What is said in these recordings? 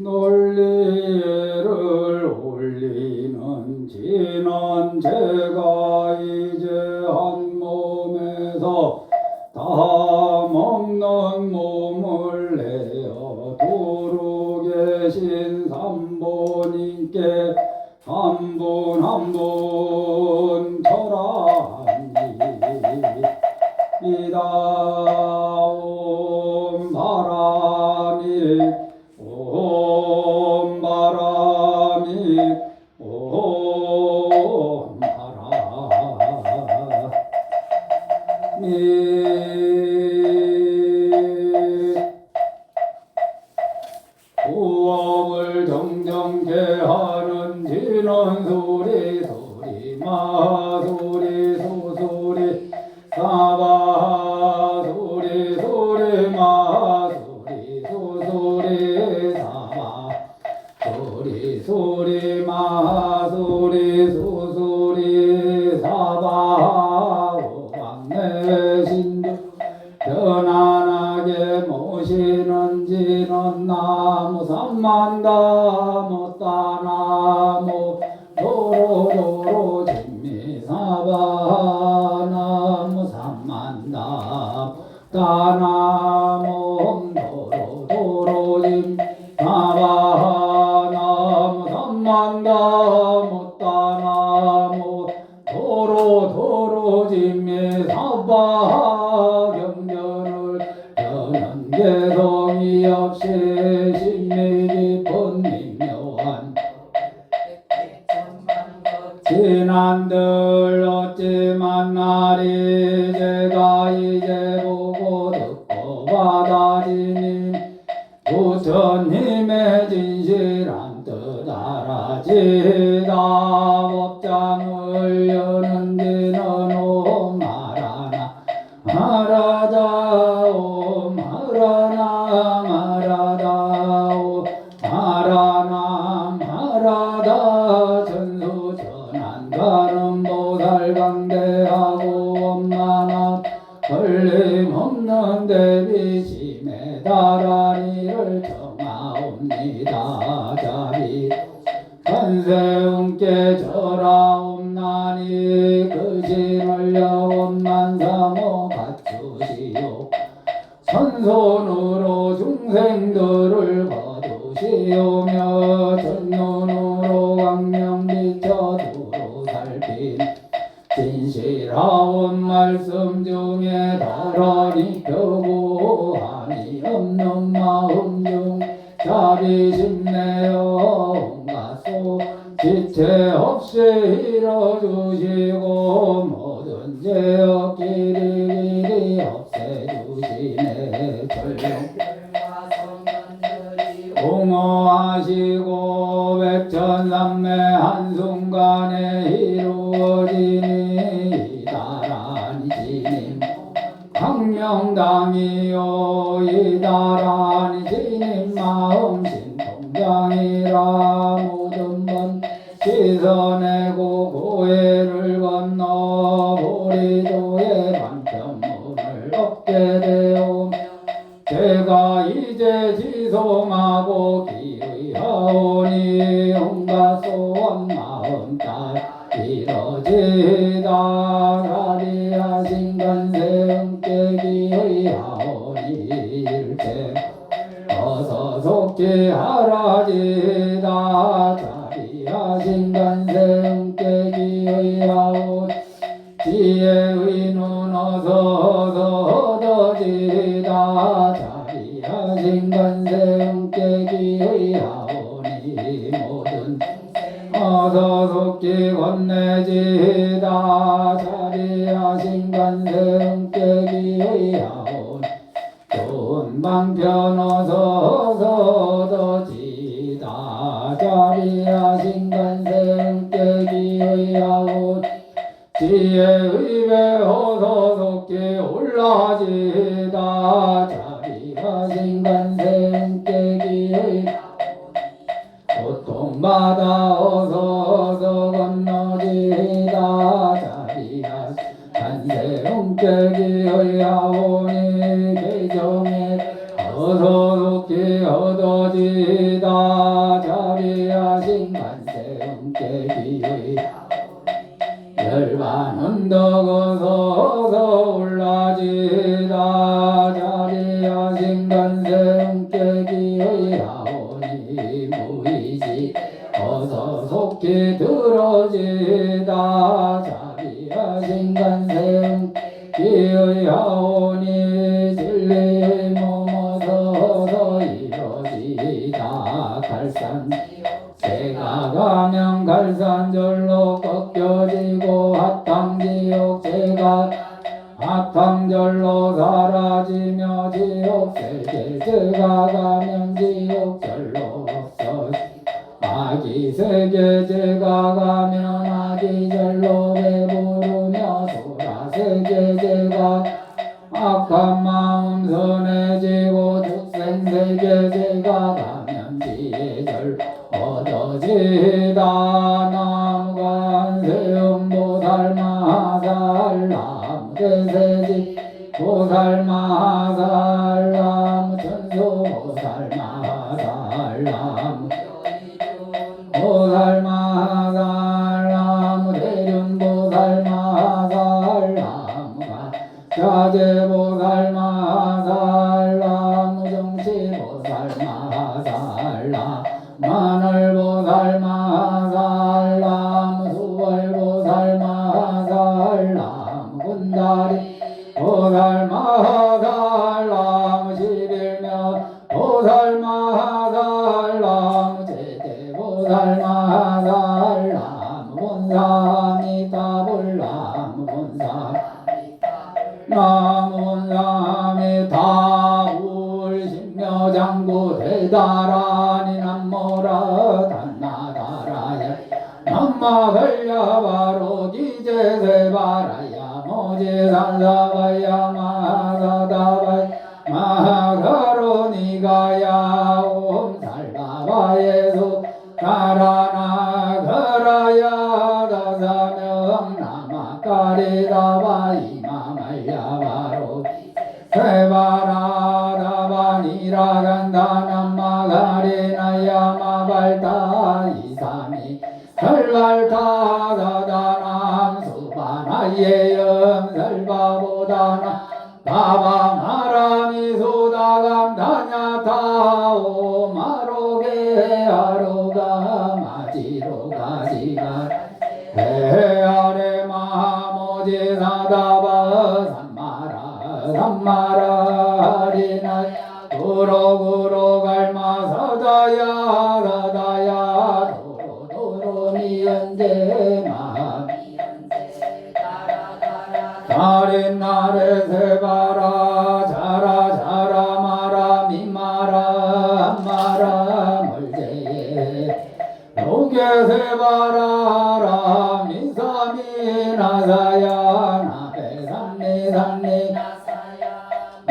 논리를 올리는 진한 제가 이제 한 몸에서 다 먹는 몸을 내어 두루 계신 삼보님께 한 분 한 분 절합니다. 옴 바람이 옴 바람이 옴 바람이 호흡을 정정케 하는 진원 소리 소리 마 소리 소소리 사바 소리 소리 마 소리 소소리 사바 소리 소리 마 소리 소소리 사바 오왕내 신주 편안하게 모시는 진원 나무 삼만다무 따나무 도로도로 진미사바 나무 삼만다무 따나무 도로도로 진미사바 나무 삼만다무 따나무 도로도로 진미사바 경전을 여는 개성이 없이 심리 깊은 미묘한 지난들 어찌 만나리 제가 이제 보고 듣고 받아지니 부처님의 진실한 뜻 알아지다 법장을 여는 데는 옴 하라나 하라다 옴 하라나 하라다 옴 하라나 하라다 전수 전한가는 보살 강대하고 원만한 걸림없는 대비심에 달한 이를 청하옵니다. 자비 간세운께 절하옵나니 그 신을 여원만사모 갖추시오 선손으로 중생들을 거두시오며 전눈으로 광명 비춰 두루 살핀 진실하온 말씀 중에 덜어니 표고함이 없는 마음 중 자비심 내어 온갖소 지체 없이 이뤄주시고 모든 죄악 길이 없애주시네 전령 공허하시고 백천삼매 한순간에 이루어지니 이다란 지님 광명당이요 이다란 지님 마음 신통장이라 모든 번 씻어내고 고해를 건너 보리조의 반편문을 얻게 되오 제가 이제 지송하고 기의하오니 온갖 소원 마음 따 이뤄지다 가리하신 간세음께 기의하오니 일체 어서 속히 하라지다 자비하신 간세음께 기의하오니 지혜의 눈 어서 얻어지다 자비하신 간세음께 기의하오니 모든 어서 속히 건네지다 자비하신 간세음께 기의하오니 좋은 방편 어서 얻어지다 자비하신 간세음께 기의하오니 지혜의 배 어서 속히 올라지다 자비하신 간세음께 기의하오니 고통받아 어서 건너지다 자비하신 간세음께 기의하오니 개정에 어서 속히 얻어지다 기의 열반은 더거서 올라지다 자리하신 간세 깨기의 하오니 무의지 어서 속히 들어지다 자리하신 간세 기의 하오니 진리 몸어서 이루어지다 갈산 제가 가면 갈산절로 꺾여지고 핫탕지옥 제가 핫탕절로 사라지며 지옥세계 제가 가면 지옥절로 없어 아기세계 제가 가면 아기절로 배부르며 소라세계 제가 악한 마음 선해지고 축생세계 제가 가면 지혜절 얻어지다 나무관세음 보살마살 나무대세지 보살마살 나무천수 보살마살 나무 보살마살 나무대륜 보살마살 나무가 자제 보살마살 나무정치 보살마살 나무 마늘 보살마살 나무 수월 보살마살 나무 군다리 보살마살 나무 십일면 보살마살 나무 제대 보살마살 나무 본사미타불 나무 본사 나무 본사미타불 신묘장구 대다라니 남모라 단나다라야 남마걸야 바로 기제세바라야 모지산사바야 마사다바야 마가로니가야 옴살바바예수 가라나 가라야 다사명 나마까리다바 이마말야 바로 세바라다바니라간다 남마가리나야 마발타 이삼이 설발타다다남 수바나예염 설바보다나 바바마라미 소다감 다냐타오 마로게 아로가 마지로가 지가 해아레 마모지사다바 삼마라 하리나 도로구로 갈마 사다야 사다야 도로 미연제 마 다린 나래 세바라 자라 마라 미마라 마라 멀제예 노게 세바라라 미사미 나사야 나베 삼미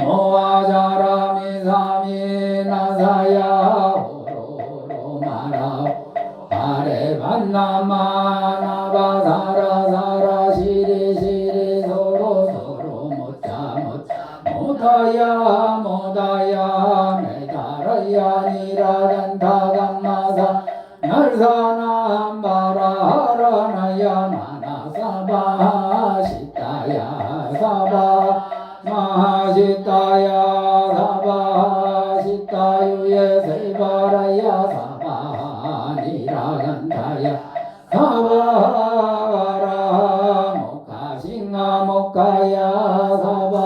모아자라 미사미 나사야 오로로 마라 아래 만나마 나바사라 시리 서로 못하야 메다라야 니라간타감마사 날사남 바라하라나야 나나사바 시타야 사바 마시타야 사바 시타유예 세바라야 사바 니라간타야 사바라 모카싱아 모카야 사바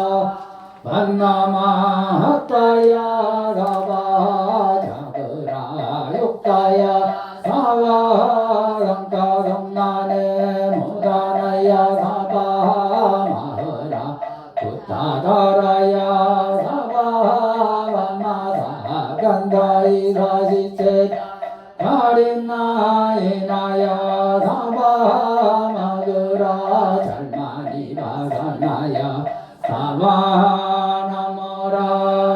반나마하타야 사바 자그라 욕타야 사바 상타성나네 모다나야 사바 마흐라 부타다라야 사바 반마사 간다이 사시체 가린나이나야 사바 마그라 잘마니 바사나야 사바 나모라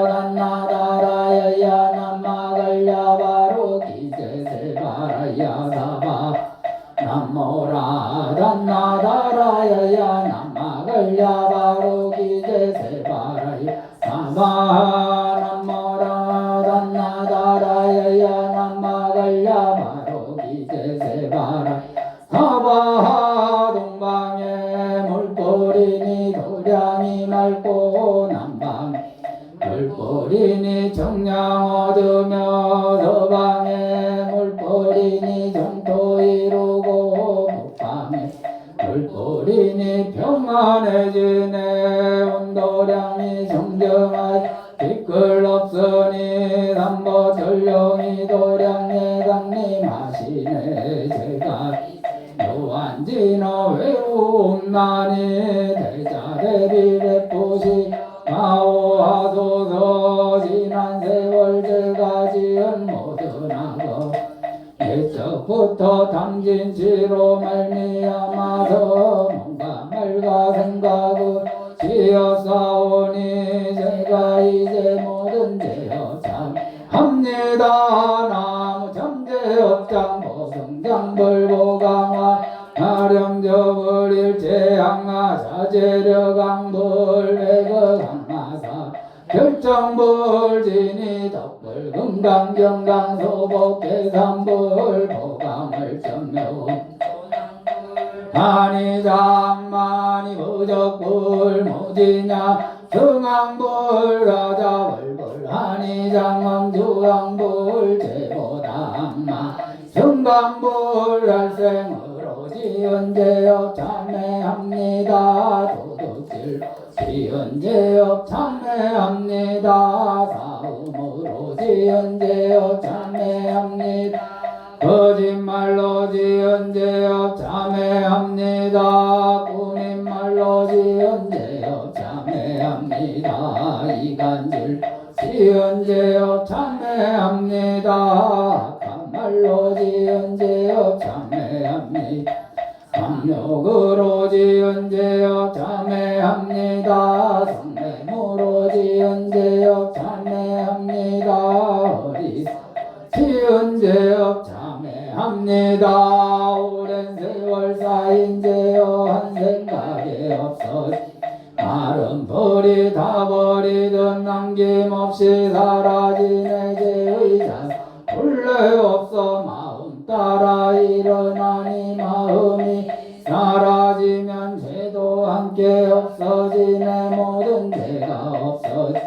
단나다라야야 남마갈야 바로 기제세바라야 사바 나모라 단나다라야야 남마갈야 바로 기제세바라야 사바 나모라 단나다라야야 남마갈야 바로 기제세바라 물뿌리니 도량이 맑고 남방 물뿌리니 정량 얻으며 서방에 물뿌리니 정토 이루고 북방에 물뿌리니 평안해지네 온도량이 정정하여 뒤끌 없으니 삼보 전룡이 도량에 강림하시네 제가 요한진어 외움나니 대자대비 베푸시 마오하소서 지난 세월 제가 지은 모든 악업 옛적부터 탐진치로 말미암아서 뭔가 말과 생각을 지었사오니 제가 이제 모든 죄여 참합니다. 나무 참제업장 보성장 벌보강화 아령저불 일제항하 사제력강불 배거강마사 결정불진이 덕불 금강경강 소복계산불 보감을 점묘 한이장만이 무적불 무지냐 승왕불 가자월불 한이장엄 주왕불 제보당마 승강불 할생으로 지은 죄업 참회합니다. 도둑질 지은 죄업 참회합니다. 사음으로 지은 죄업 참회합니다. 거짓말로 지은 죄업 참회합니다. 꾸민말로 지은 죄업 참회합니다. 이간질 지은 죄업 참회합니다. 악한 말로 지은 죄업 참회합니다. 강력으로 지은 죄업 참회합니다. 성매무로 지은 죄업 참회합니다. 어리 지은 죄업 참회합니다. 오랜 세월 쌓인 죄업 한 생각에 없어 마른 벌이 다 버리던 남김없이 사라지네 죄의 자 본래 없어 마음 따라 일어나니 마음이 사라지면 죄도 함께 없어지네 모든 죄가 없어지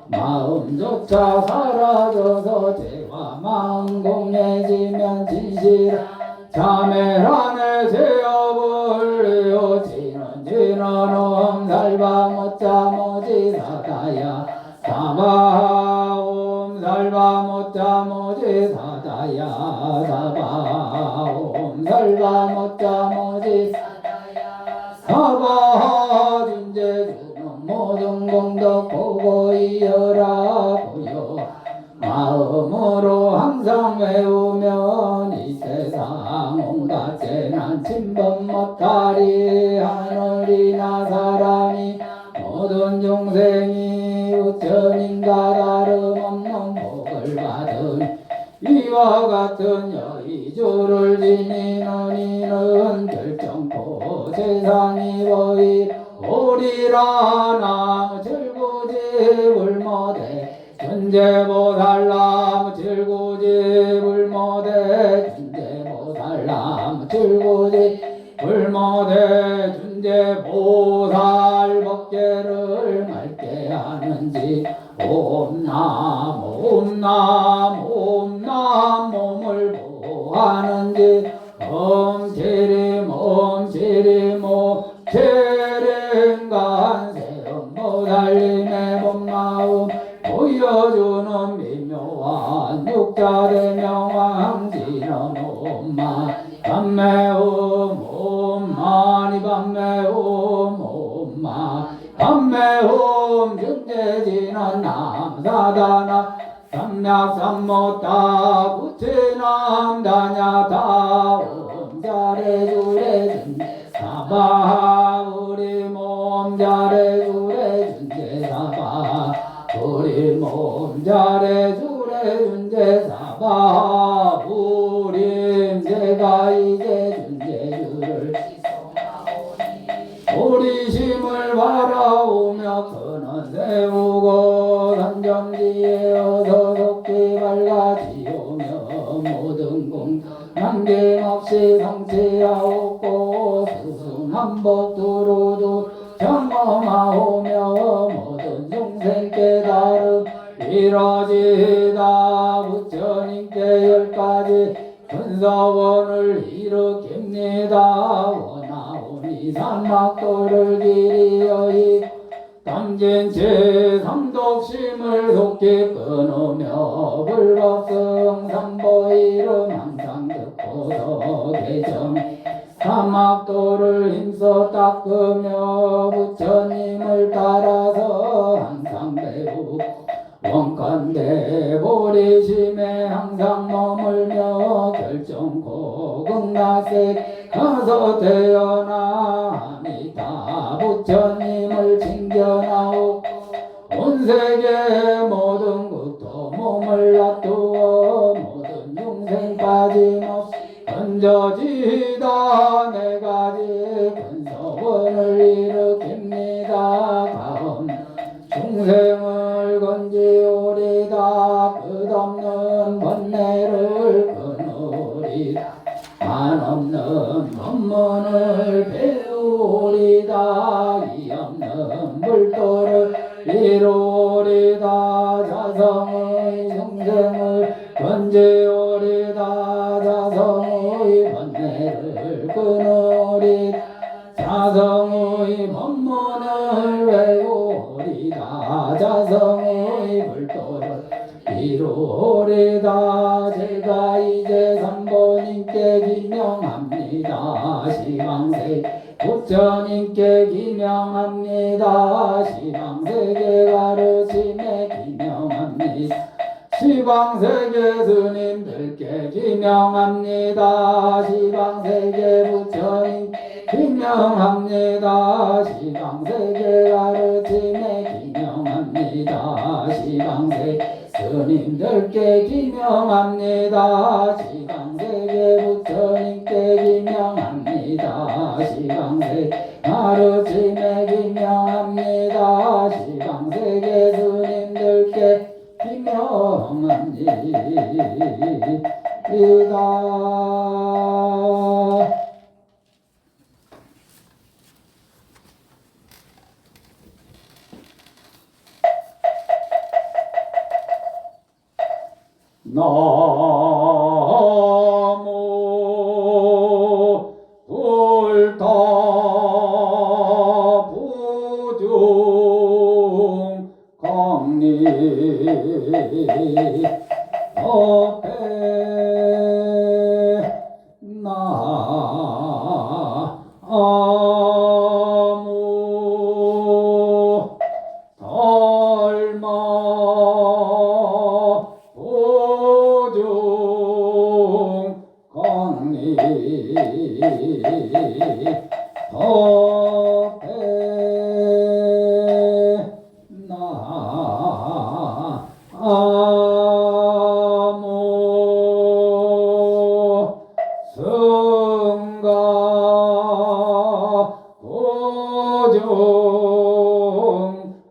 마음조차 사라져서 죄와 마음 공해지면 진실한 참회라네 죄업을 이어지는 진언음 살바 못자 모지 사다야 사바옴 살바 못자 모지 사다야 사바옴 살바 못자 모지 사바 준재주는 모든 공덕 보고 이어라 보여 마음으로 항상 외우면 이 세상 온갖 재난 침범 못하리 하늘이나 사람이 모든 중생이 우천인가 다름없는 복을 받은 이와 같은 여의주를 지니는 이는 결정코 세상이 보이 오리라 나무 절구집을 못해 준재보살 나무 절구집을 못해 준재보살 나무 절구집을 못해 준재보살 법계를 맑게 하는지 옴남 옴남 옴남 몸을 보하는지 옴체림 옴체림 옴체림 간세음 보살님의 본마음 보여주는 미묘한 육자의 명왕지는 옴마 밤매옴 옴마니 밤매옴 옴마 밤매옴 중재지는 남사다나 삼약삼모타 부채남다냐다 옴자래주래준 사바 우리 몸 잘해주래 준재사바 우리 몸 잘해주래 준재사바 우리 제가 이제 준재주를 우리심을 바라오며 선언 세우고 산정지에 어서 속히 밝아지오며 모든 공 남김없이 성취하옵고 스승한복 두루두 경험하오며 모든 중생 깨달음 이루어지다. 부처님께 10가지 근서원을 일으킵니다. 원하오니 삼막도를 길이여이 담진치 삼독심을 속히 끊으며 불법성 삼보이름 항상 듣고서 개정 삼막도를 힘써 닦으며 부처님을 따라서 항상 배우 원컨대 보리심에 항상 머물며 결정코 극락세 가서 태어나 아미타 부처님을 징견하오. 온 세계 모든 국토 몸을 놔두어 모든 중생 빠짐없이 건져지다. 4가지 근서원을 일으킵니다. 가험 중생을 건지오리다. 끝없는 번뇌를 끊으리다. 한없는 법문을 배우리다. 이없는 물도를 이루리다. 자성의 중생을 건지오리다. 자성의 번뇌를 끊으리다. 자성의 법문을 외우리다. 자성의 불도를 이루리다. 제가 이제 삼보님께 기명합니다. 시방세 부처님께 기명합니다. 시방세계 가르침에 기명합니다. 시방세계 스님들께 기명합니다. 시방세계 부처님 기명합니다. 시방세계 가르침에 기명합니다. 시방세 스님들께 기명합니다. 시방세계 부처님께 기명합니다. 시방세 가르침에 기명합니다. 시방세계 스님들께 기명합니다. 나무 불타 부중 강리 앞에 나무 닮아 보중 강리 앞에 나무 성가 보중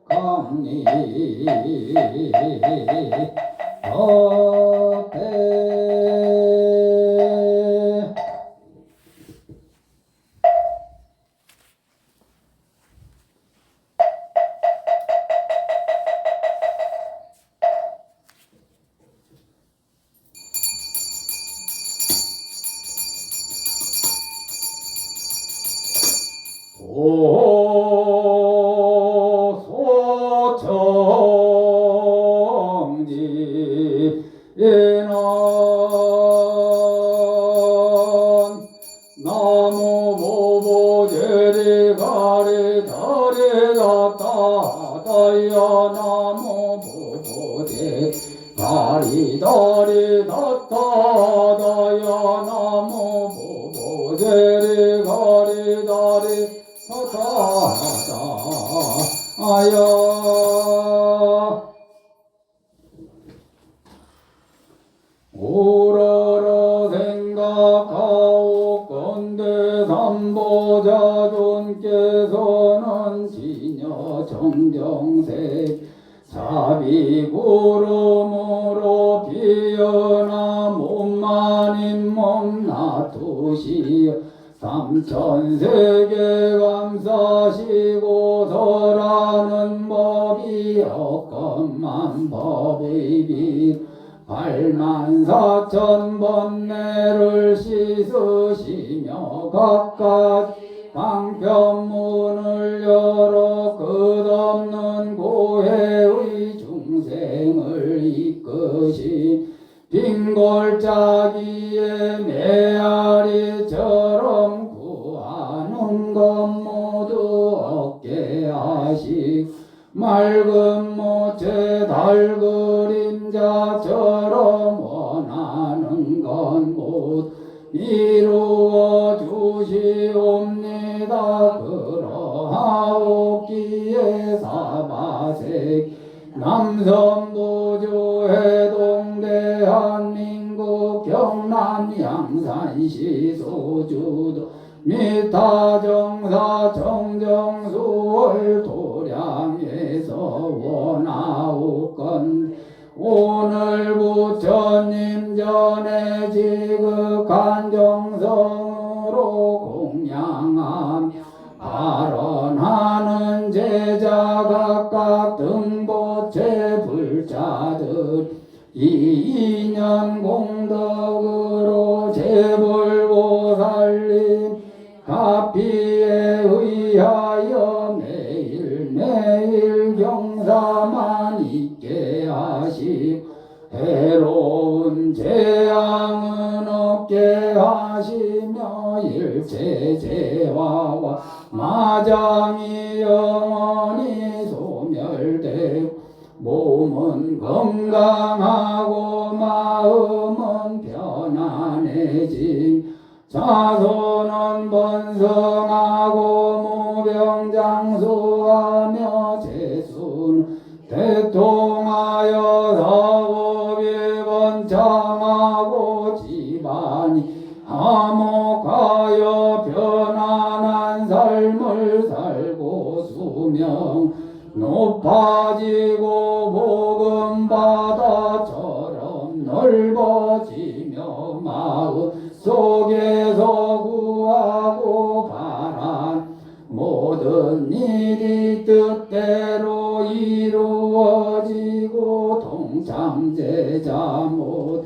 강리 앞에 오소청지 인원 나무 보보제리 가리 다리 다다 다야 나무 보보제 가리 다리 다다 다야 나무 보보제리 가리 다리 다다 아야 오라라 생각하오. 건대 삼보자존께서는 지녀 정정색 사비구름으로 비어나 몸만인 몸 놔두시어 삼천세계 감사시고 설하는 법이 없건만 법의 빛 84,000번뇌를 씻으시며 각각 방편문을 열어 끝없는 고해의 중생을 이끄시 빈골짜기에 메아리처럼 구하는 것 모두 얻게 하시 맑은 모체 달 그림자처럼 원하는 건 못 이루어 주시옵니다. 그러하옵기에 사바색 남선부주 해동 대한민국 경남 양산시 소주도 미타정사 정정수월 도량에서 원하옵건 오늘 부처님 전에 지극한 정성으로 공양하며 발언하는 제자 각각 등보체 불자들 이 인연 공덕으로 재불보살님 가피에 의하여 매일매일 경사만 있게 하시고 해로운 재앙은 없게 하시며 일체 재화와 마장이 영원히 소멸되고 몸은 건강하고 마음은 편안해진 자손은 번성하고 무병장수하며 재수는 대통하여 사법이 번창하고 집안이 화목하여 편안한 삶을 살고 수명 높아지고 복음바다처럼 넓어지며 마음 속에서 구하고 바란 모든 일이 뜻대로 이루어지고 동참제자 못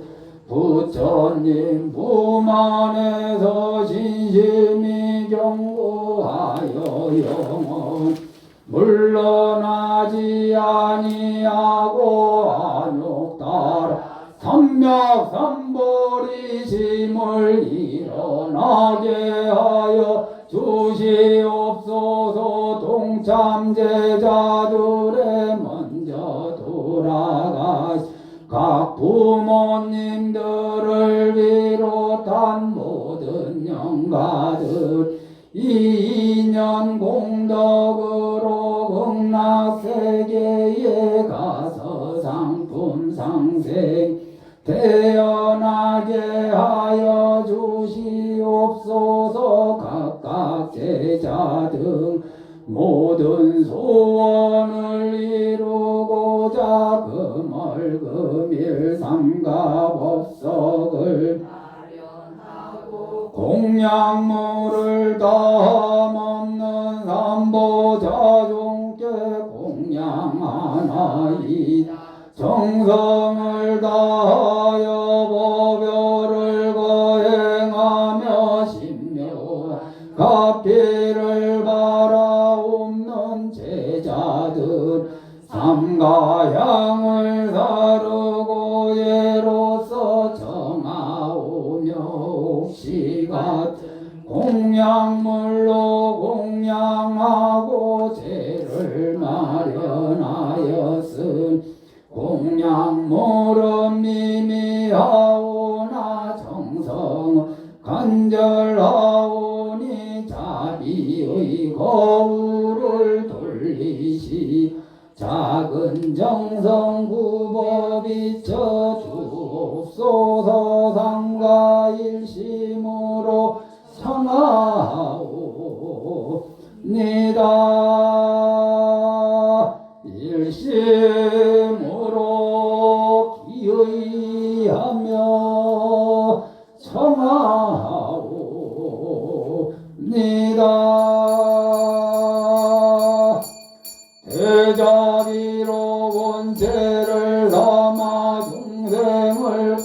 부처님 부만에서 진심이 경고하여 영원 물러나지 아니하고 안욕 따라 삼맥삼보리심을 일어나게 하여 주시옵소서. 동참제자들의 먼저 돌아가시 각 부모님들을 비롯한 모든 영가들 이 인연 공덕으로 극락세계에 가서 상품 상생 태어나게 하여 주시옵소서. 각각 제자 등 모든 소원을 이루고자 금월금일 삼가법석을 공양물을 다함없는 삼보자종께 공양하나이다. 정성을 다하여 법요를 거행하며 신묘 가피를 바라옵는 제자들 삼가향을 사르고 예로서 정하오며 옥시 같은 공양물로 공양하고 제를 마련하였으니 공양물은 미미하오나 정성은 간절하오니 자비의 거울을 돌리시 작은 정성 굽어 비춰 주옵소서. 상가일심으로 청하옵니다. 일심으로 기의하며 청하오 제자비로 원죄를 삼아 중생을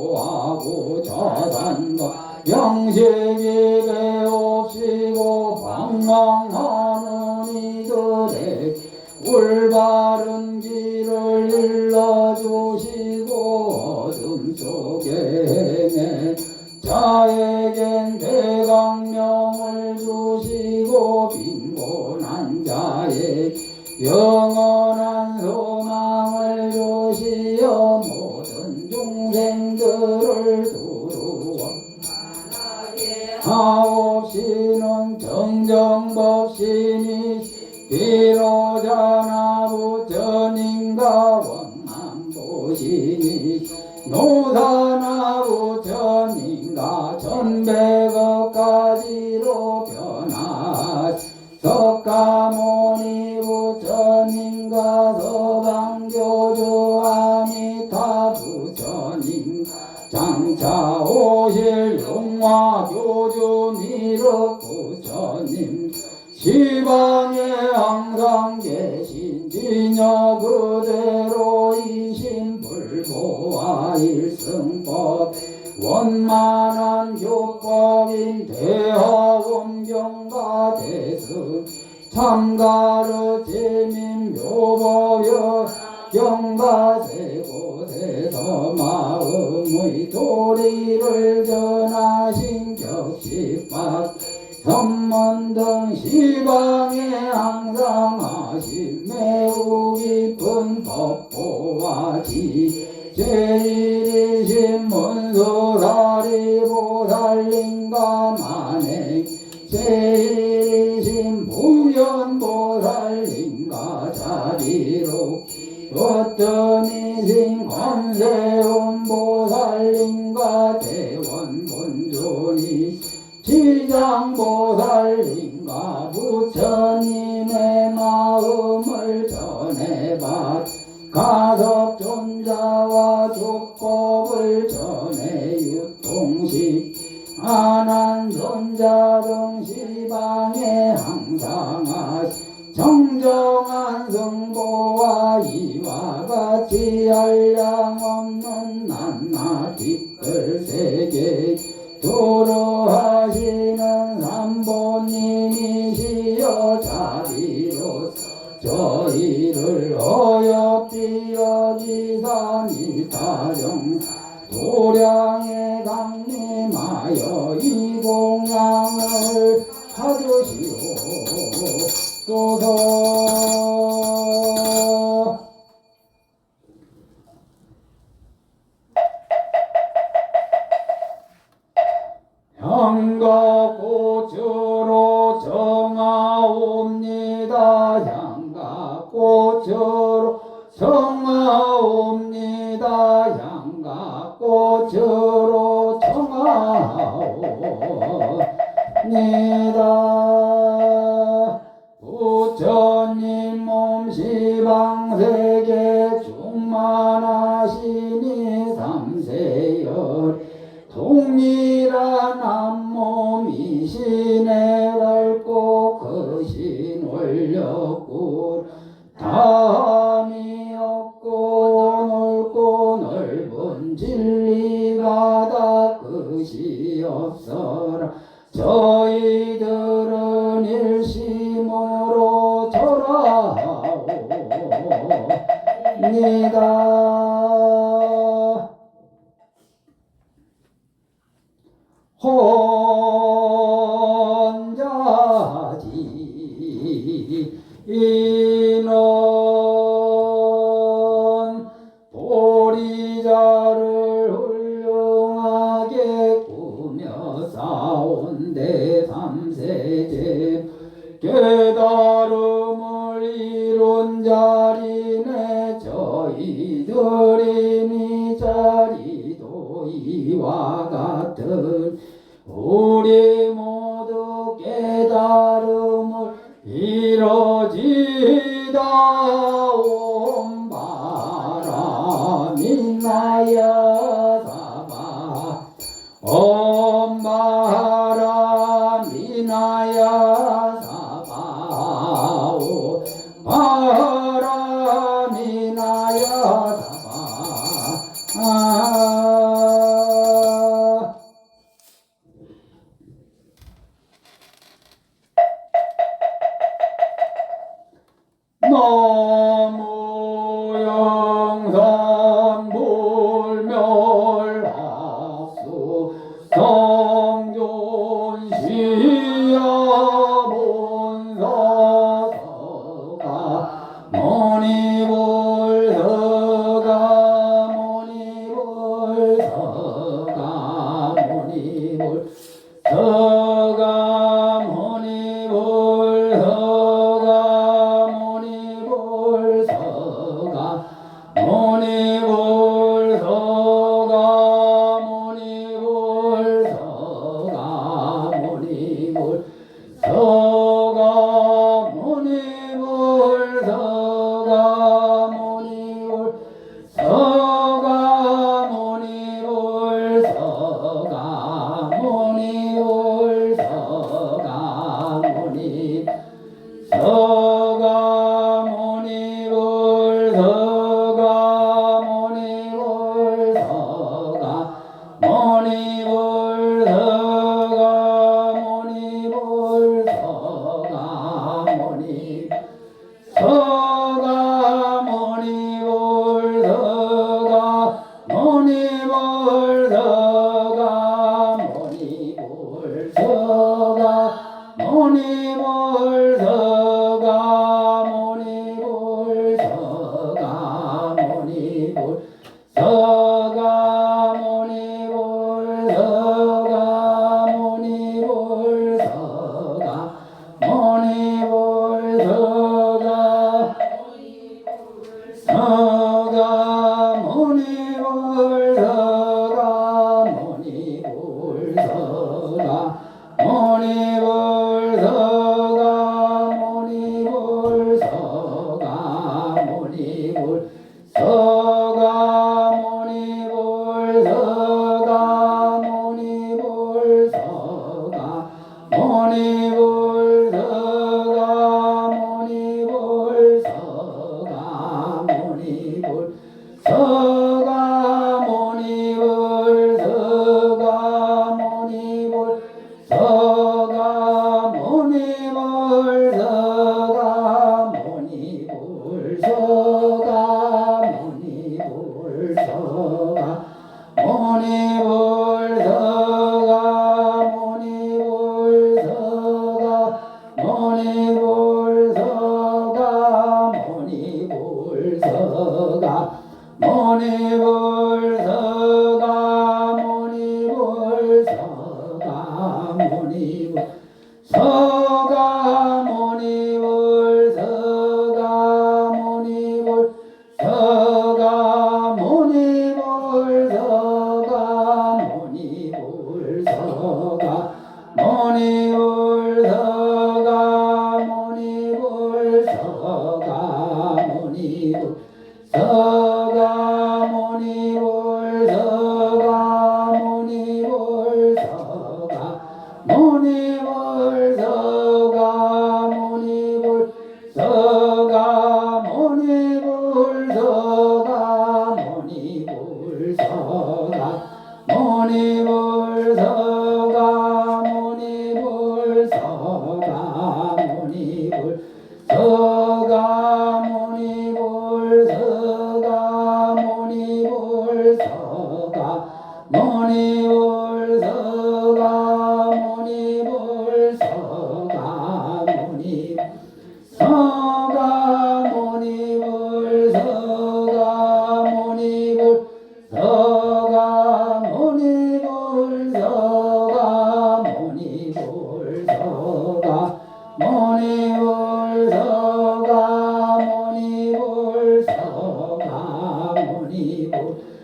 구하고자 산다. 양식이 배옵시고 방황하는 이들의 올바른 길을 일러주시고 어둠 속에 행해 자에겐 대강명을 주시고 빈곤한 자에 영원한 소망을 주시어 모든 중생들을 두루와 하옵시는 정정법신이 비로자나 부처님과 원만보신이 노사나 부처님과 천백억까지로 변화 석가모니 부처님과 서방교주 아미타 부처님 장차 오실 용화교주 미륵 부처님 시방에 항상 계신 진여 그대로이신 불보와 일승법 원만한 교법인 대화엄경과 대승 참가르제민 묘법여 경과 세곳에서 마음의 도리를 전하신 격식박 선문 등 시방에 항상 하신 매우 깊은 법보와 제일이신 문수사리 보살님과 만행 제일이신 무연보살님과 자비로 어떤이신 관세음 보살님과 대원본존이 지장보살님과 부처님의 마음을 전해받 가섭존자와 족법을 전해 유통시 아난존자 등 시방에 항상 정정한 성보와 이와 같이 한량없는 낱낱 뒷글세계 도로하시는 삼보님이시여 자비로서 저희를 어여삐 여기사니 타정 도량에 강림하여 이 공양을 하주시옵소서. 향과 꽃으로 정하옵니다. 향과 꽃으로 정하옵니다. 향과 꽃으로 정하옵니다. 부처님 몸시방세계 충만하시니 삼세열 동일한 한 몸이시네 넓고 크신 원력구 다함이 없고 넓고 넓은 진리가 다 끝이 없어라. 저희들은 일심으로 절하옵니다. 혼자지 이는 보리자를 훌륭하게 꾸며 싸운데 삼세제 깨달음을 이룬 자리네. 저희들이니 자리도 이와 같은 우리 모두 깨달음을 이뤄지다 온 바람이 나야 사바 온 바람이 나야 사바 오 나무 영산 불멸하수 성존시야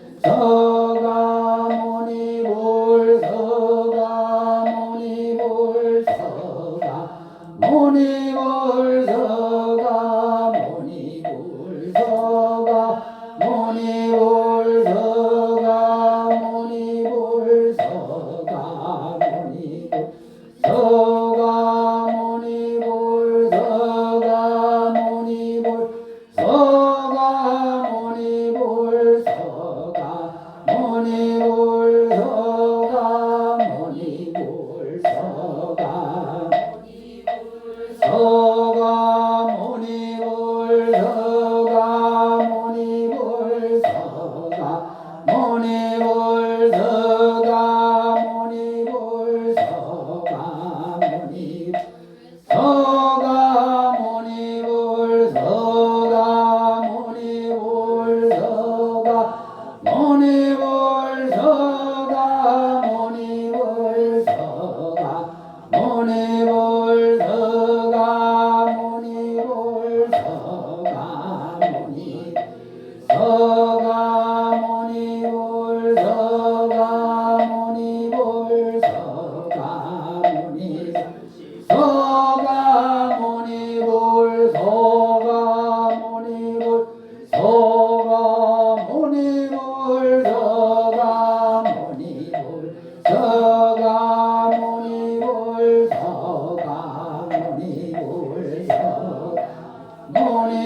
본사서가 모니불서가 모니불서가 모니불서가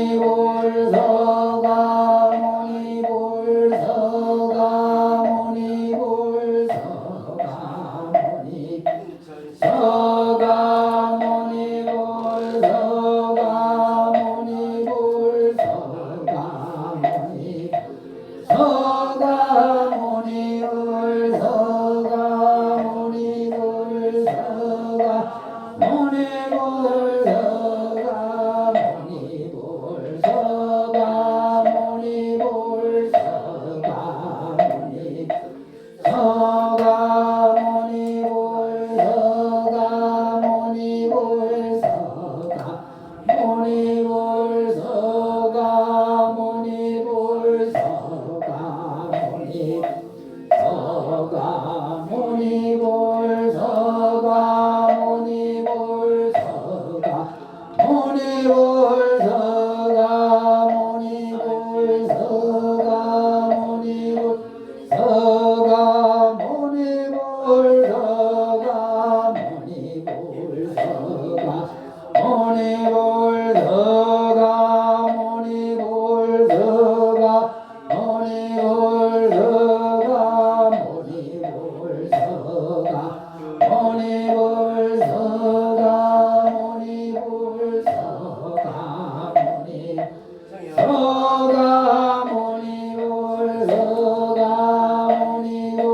모니볼 서가 모니볼 서가 모니볼 서가 모니 서가 모니볼 서가 모니볼 서가 모니 서가 모니볼 서가 모니볼 서가 모니볼 서가 모니볼 서가 모니볼 서가 모니 서가 모니볼 서가 모니볼 서가 모니볼 서가 모니볼 서가 모니 서가 모니볼 서가 모니볼 서가 모니볼 서가 모니볼 서가 모니볼 서가 모니볼 서가 모니볼 서가 모니볼 서가 모니볼 서가 모니볼 서가 모니볼 서가 모니볼 서가 모니볼 서가 모니 서가 모니볼 서가 모니볼 서가 모니볼 서가 모니볼 서가 모니볼 서가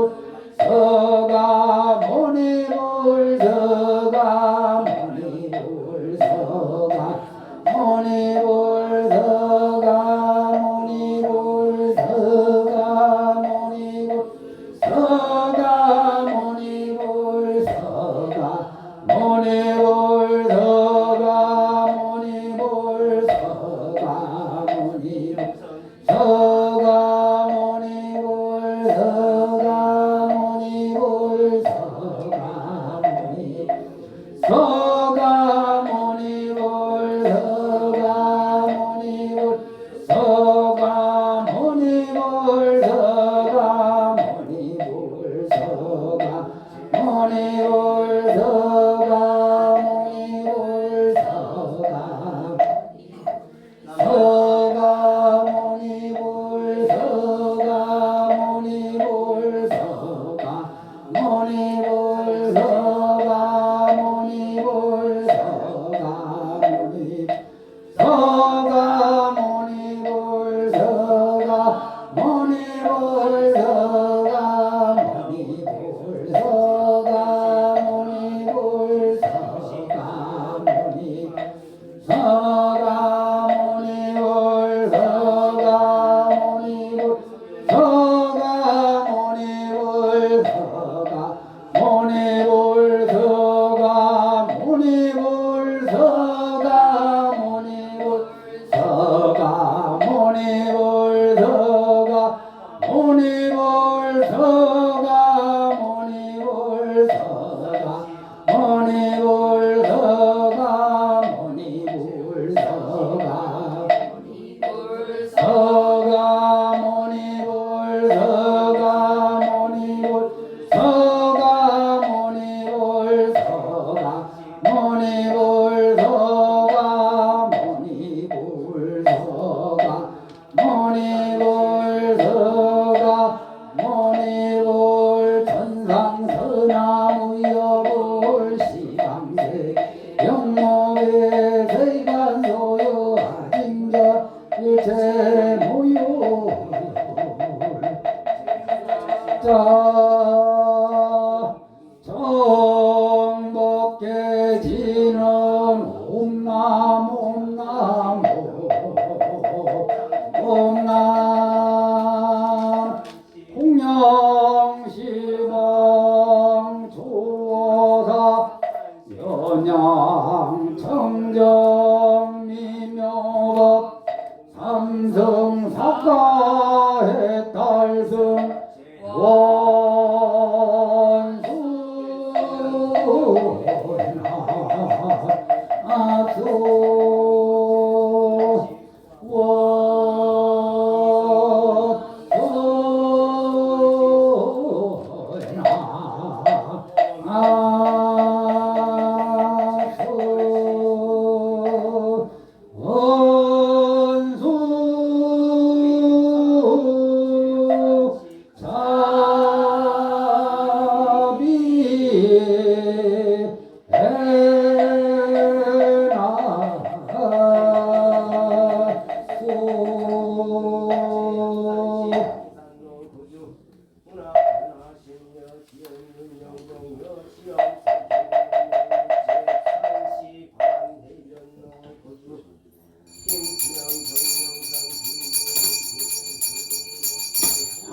모니볼 서가 모니볼 서가 모니볼 서가 모니볼 서가 모니볼 서가 모니볼 서가 모니볼 서가 모니볼 서가 모니 서가 모니볼 서가 모니볼 서가 모니볼 서가 모니볼 서가 모니볼 서가 모니볼 서가 서가 모니볼 서가 모니볼 서가 모니볼 서가 모니볼 서가 모니 서가 모니볼 서가 모니볼 서가 모니볼 서가 모니볼 서가 모니 서가 모니볼 서가 모니볼 서가 모니볼 서가 모니볼 서가 모니볼 서가 모니볼 서가 모니볼 서가 모니볼 서가 모니볼 서가 모니볼 서가 모니볼 서가 서가 모니볼 서가 모니볼 서가 모니볼 서가 모니볼 서가 모니볼 서가 모니볼 서가 모니볼 천상선나무여볼 시방대 영목의 세간소요하니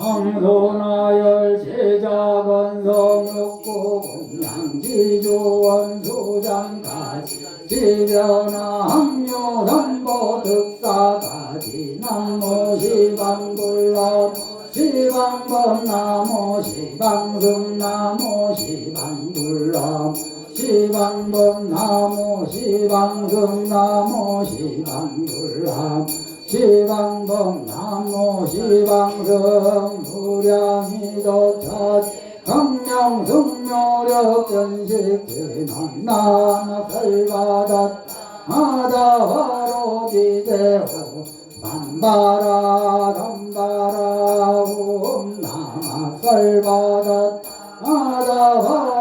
황소나열 제자건성 육구 공양지조원 소장까지 지변화 합류 삼보 득사까지 남모 시방불러 시방범 나모 시방승 나모 시방불러 시방범 나모 시방승 나모 시방불러 시방범 나모 시방승 무량이도차 강명승묘력 견식기는 나나설바다 아다화로기대호 삼바라 삼바라 옴 나나설바다 아다화로기대호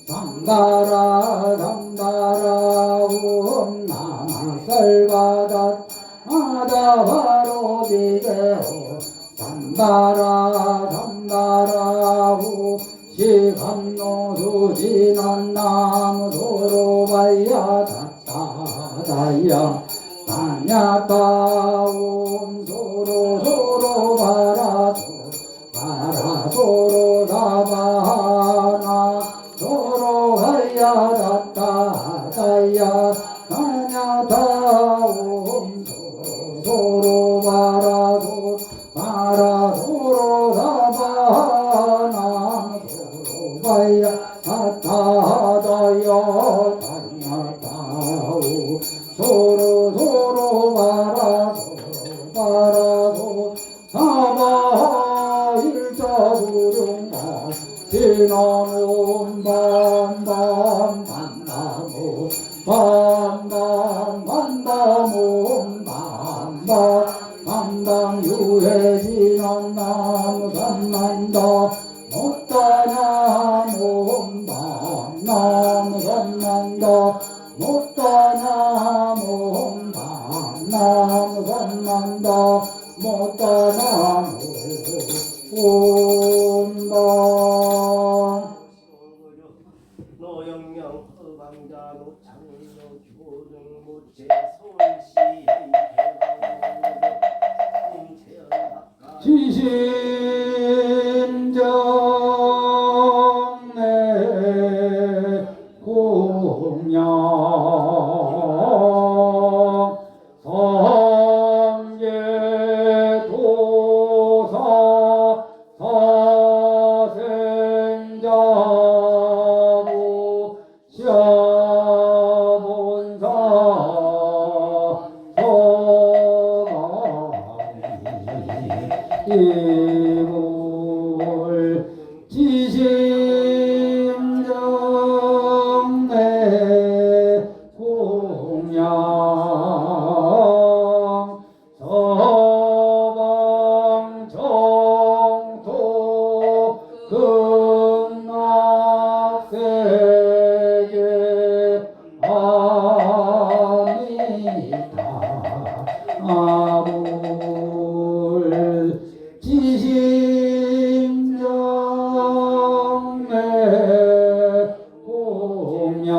삼바라 삼바라 옴 나나설바다 아다화로기대호 삼바라 삼바라후 시감노수 지난 나무 도로바야 다다다야 다냐다옴 소로 소로 바라소 바라소로 다바나 도로바야 다다다야 다냐다옴 소로 소로 바라소 바라소로 사바나 소로바야 사타다야 다냐다오 소로 소로 바라소 사바 일자구룡바 지나온 밤밤 밤나무 밤밤 밤밤 밤밤 밤밤 유해지는 나무 삼난다 못다나 몸밤 나무 삼난다 못다나 몸밤 나무 삼난다 못다나 몸밤 노영영 허방자 노창로 조등무체 손시 지심정내 공양 성계도사 사생자부 샤본사 이불 지심정내 공양 서방정토 극락세계 아미타 아불 지심정내 공양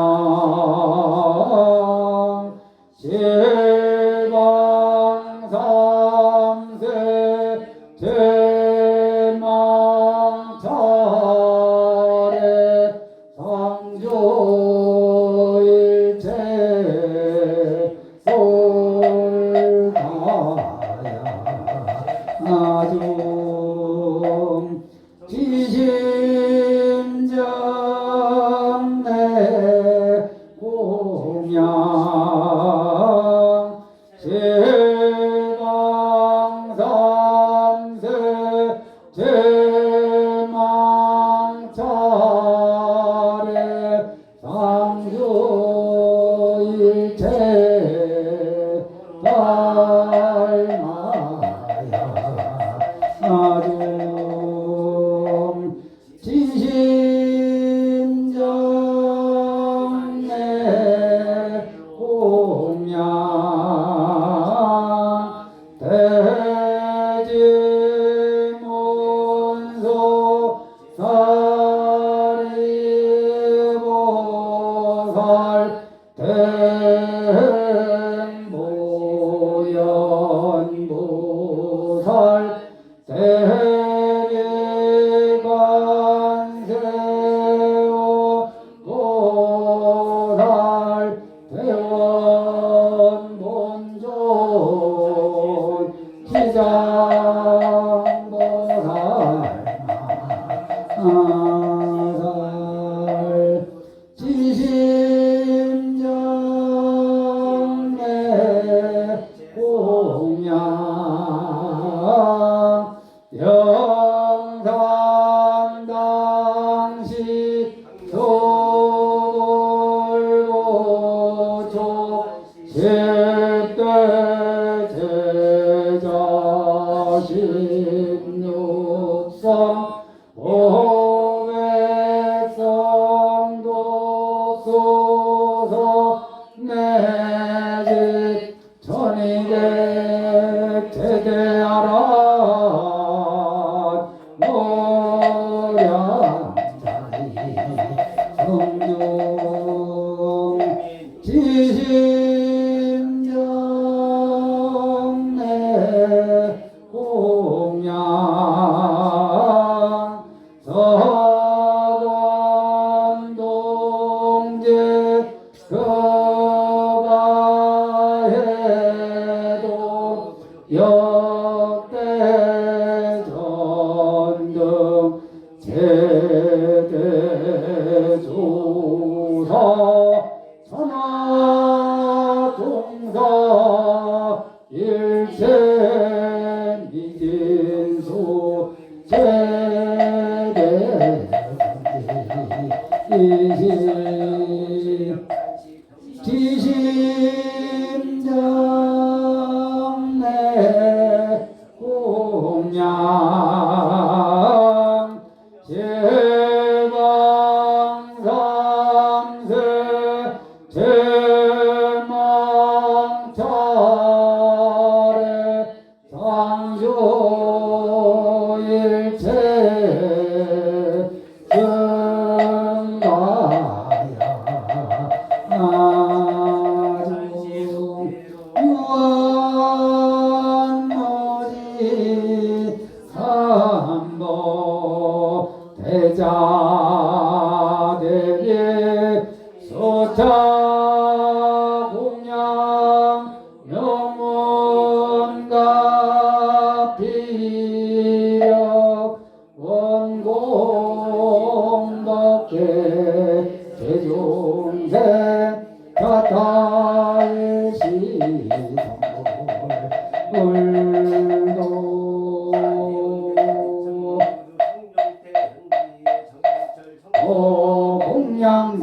제방삼세 제망차례 상조일체 솔가야 나중 지심정내 공양 제방삼세 제망차례 상조일체 달마야 나중 지심정내 공양 대지문소 사리보살 대행보연보살 제자 십육성 오백성도 소서 내집 천이객 제대하라 노량자리 성중 지심정내 공양 서건동제 거가해도 역대전등 제대조사 천하동사 일체 미진수 지심정내 공양 제방삼세 제망차례 상조일체 정가야 아주 유한무지 삼보 대자대비 소차 공양 영원가 비력 원공덕계 제중생 자타일시 울도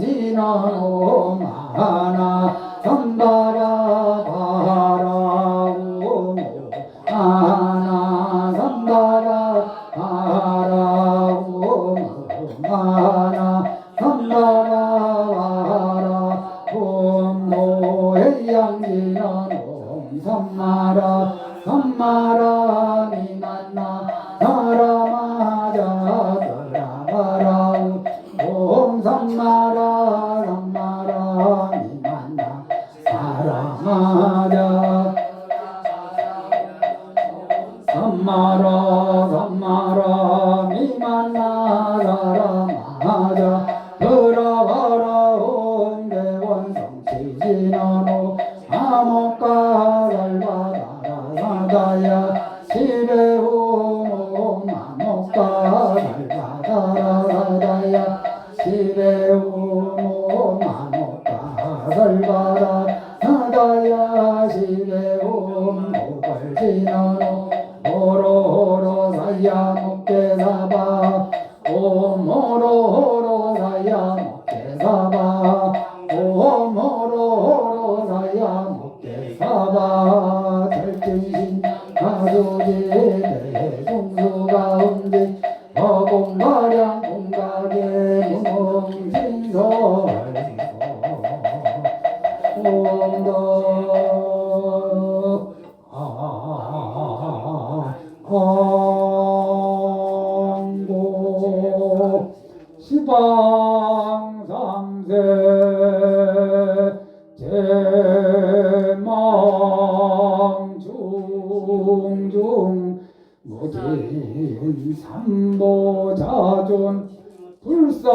공양진하노 마나 삼바라 바라고 아나 삼바라 바라고 마나 삼바라 바라고 모해양진하노 삼마라 삼마라 미만나 사라마자 그라마라 옴 삼마라 삼마라 미만나 사라마자 삼마라 삼마라 미만나 사라마자 그라마라 옴대원 성시진하노 아모까 달바다라 사다야 시베오모 아모까 달바다라 사다야 시베오모 아모까 달바다 사다야 시베오모 걸지나노 오로오로 사야 먹게 사바 오모로오로 사야 먹게 사바 오모로오로 사야 먹게 사바 절진신 가조지 대중수 가운데 어공가량 공가계 무몽진설 공덕 공고 시방상세 제망중중 무진 삼보자존 불사자리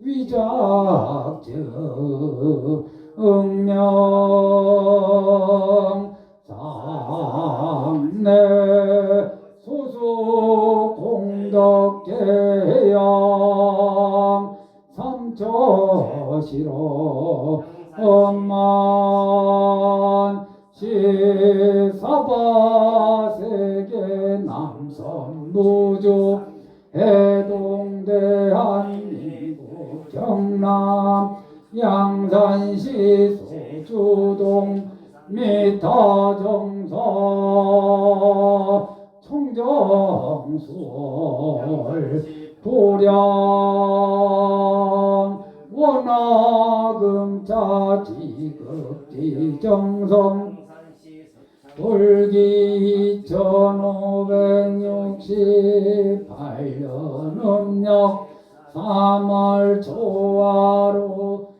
위작증 응명 삼내 소수 공덕계양 삼처시로 엄만 시사바세계 남선무주 해동대한민국 경남 양산시 소주동 미타정서 총정술 보령 원화금자 지극지정성 불기 2568년 음력 3월 초하루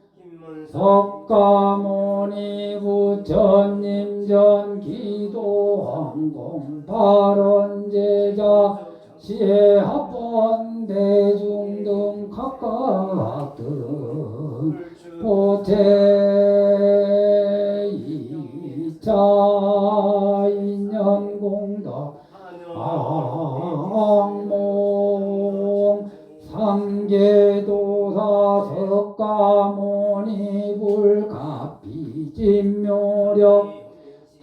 석가모니 부처님 전 기도항공 발언제자 시해 합원 대중 등 각각 등 보태 이차 인연공덕 악몽 삼계도사 석가모니 불가피진묘력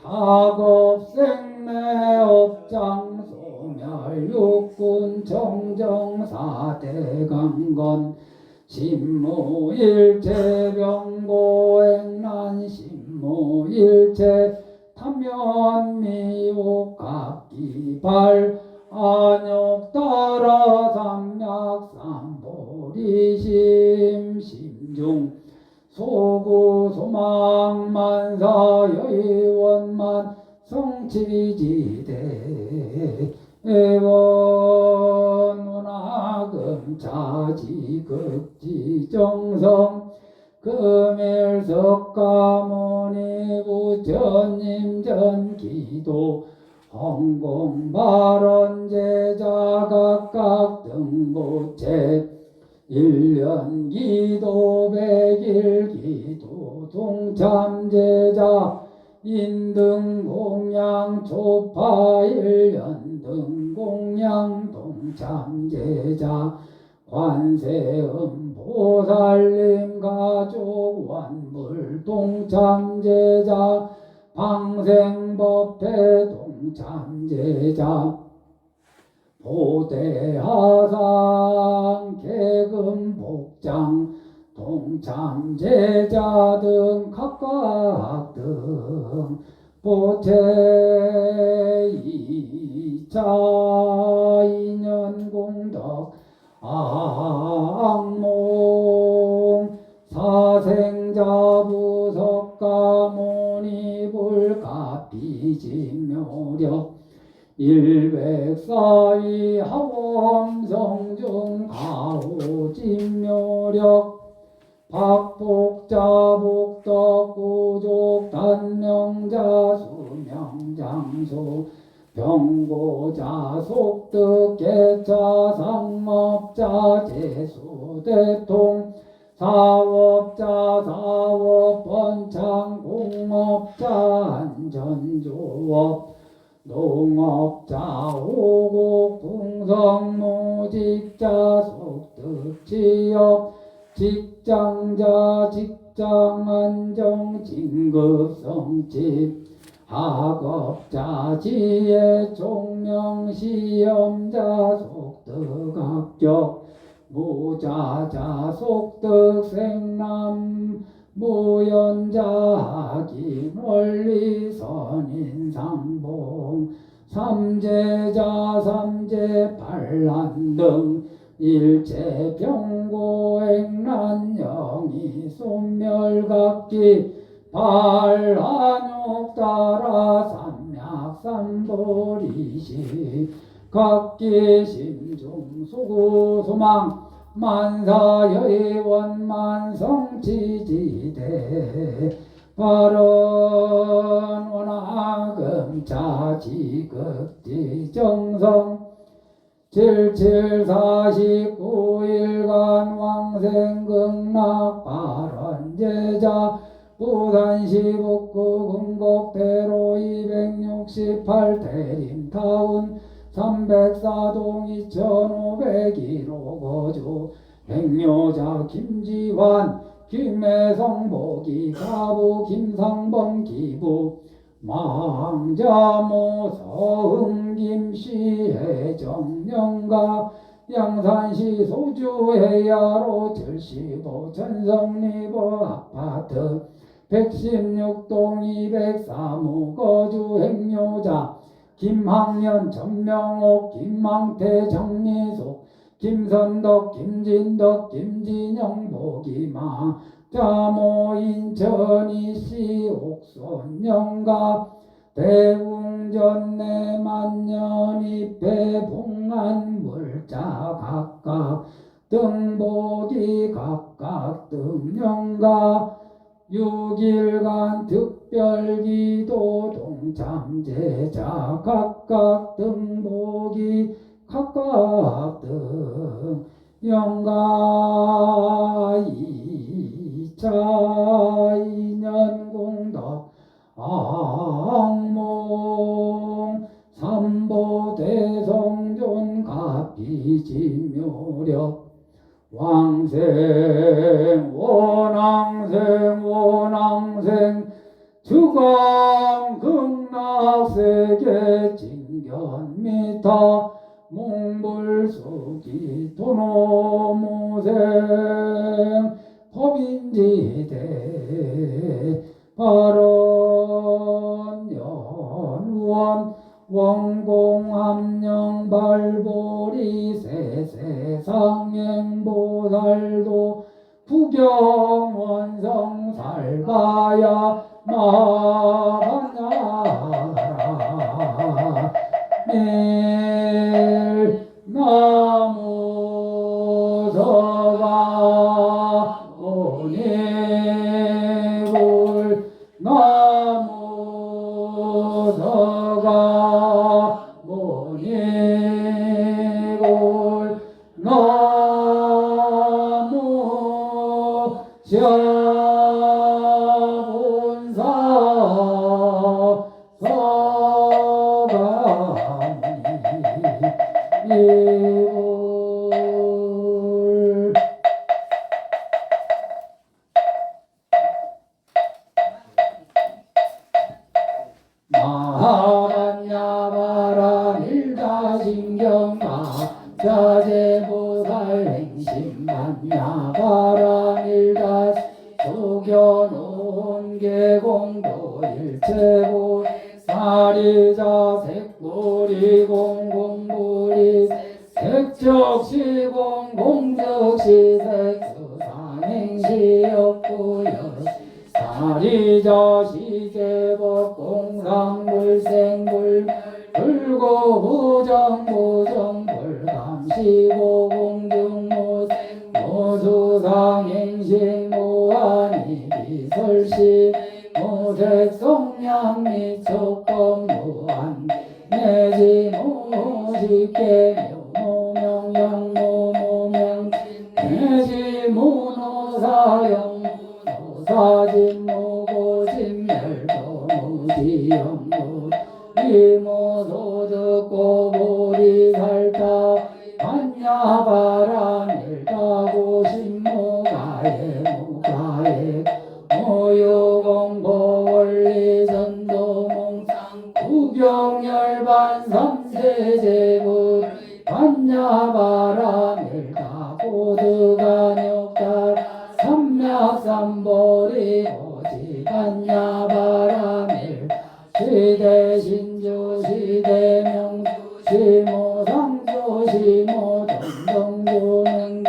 다급생매업장 소멸육군 정정사대강건 신무일체 병고행난 신무일체 탐면미옥 각기발 안욕따라 삼약삼보리심 심중 소구소망만사 여의원만 성취지대 애원문화금 자지극지정성 금일석가모니 부처님 전기도 헌공발언제자 각각 등부채 1년 기도 100일 기도 동참제자 인등공양 초파 1년 등공양 동참제자 관세음 보살님 가족 원불 동참제자 방생법회 동참제자 보대하상 개금복장 동참제자 등 각각 등 보태 이차 인연공덕 악몽 사생자 부석가모니 불가피진묘력 일백사위 하원성중 가호진묘력 박복자 복덕 구족 단명자 수명장소 병고자 속득 개차 상업자 재수대통 사업자 사업 번창 공업자 안전조업 농업자 호국 풍성무직자 속득취업 직장자 직장안정 진급성취 학업자 지혜 총명시험자 속득합격 무자자 속득생남 무연자 학인 원리 선인상봉 삼재자 삼재 반란 등 일체 병고행난 영이 소멸각기 발한욕 따라 삼약삼보리시 각기 심중 소구 소망 만사여의원 만성지지대 발언 원화금 자지극지정성 7749일간 왕생극락 발언제자 부산시 북구 금곡대로 268 대림타운 304동 2501호 거주 백묘자 김지환 김혜성 보기 가부 김상범 기부 망자모 서흥 김씨 해정영가 양산시 소주 해야로 절시도 전성리버 아파트 116동 203호 거주 행료자 김학년 전명옥 김망태 정미숙 김선덕 김진덕 김진영 보기마 자모 인천이씨 옥손영가 대웅전내 만년입회 봉안물자 각각 등복이 각각 등령가 6일간 특별기도 동참제자 각각 등복이 각각 등영가 2차 2년 공덕 악몽 삼보대성존 가피지묘력 왕생 원왕생 주강 극락세계 진견미타 몽불수기 도노무생 법인지대 발언연원 원공함령 발보리 세세상행보살도 부경원성 살바야 마하냐라 나무서가 오니불 나무서가 오니불 나무 자본사 서가니 이불 마하반야바라 일다신경마 자제보살 행심반야바라 일다 소견온 계공도 일체보 사리자 색보리 공공보리 색적시공 공적시 색수상행시역구여 사리자 시제법 공상불생불 불고부정부정불감시고 공중모생 모수상행시 모하니 비설시 모색성량 미촉검 무한 내지 모식계 묘모명영 모모명 내지 모노사영 모사진 모고진 멸도 무지영무 이모소득고 보리살타 반야바라밀다고 신모가에 무가에 모유공보원리전도몽상 구경열반 삼세제부 반야바라밀다고 드간욕달 삼맥삼보리 오지반야바라밀 시대신주 시대명주 시모상주 시모정정주는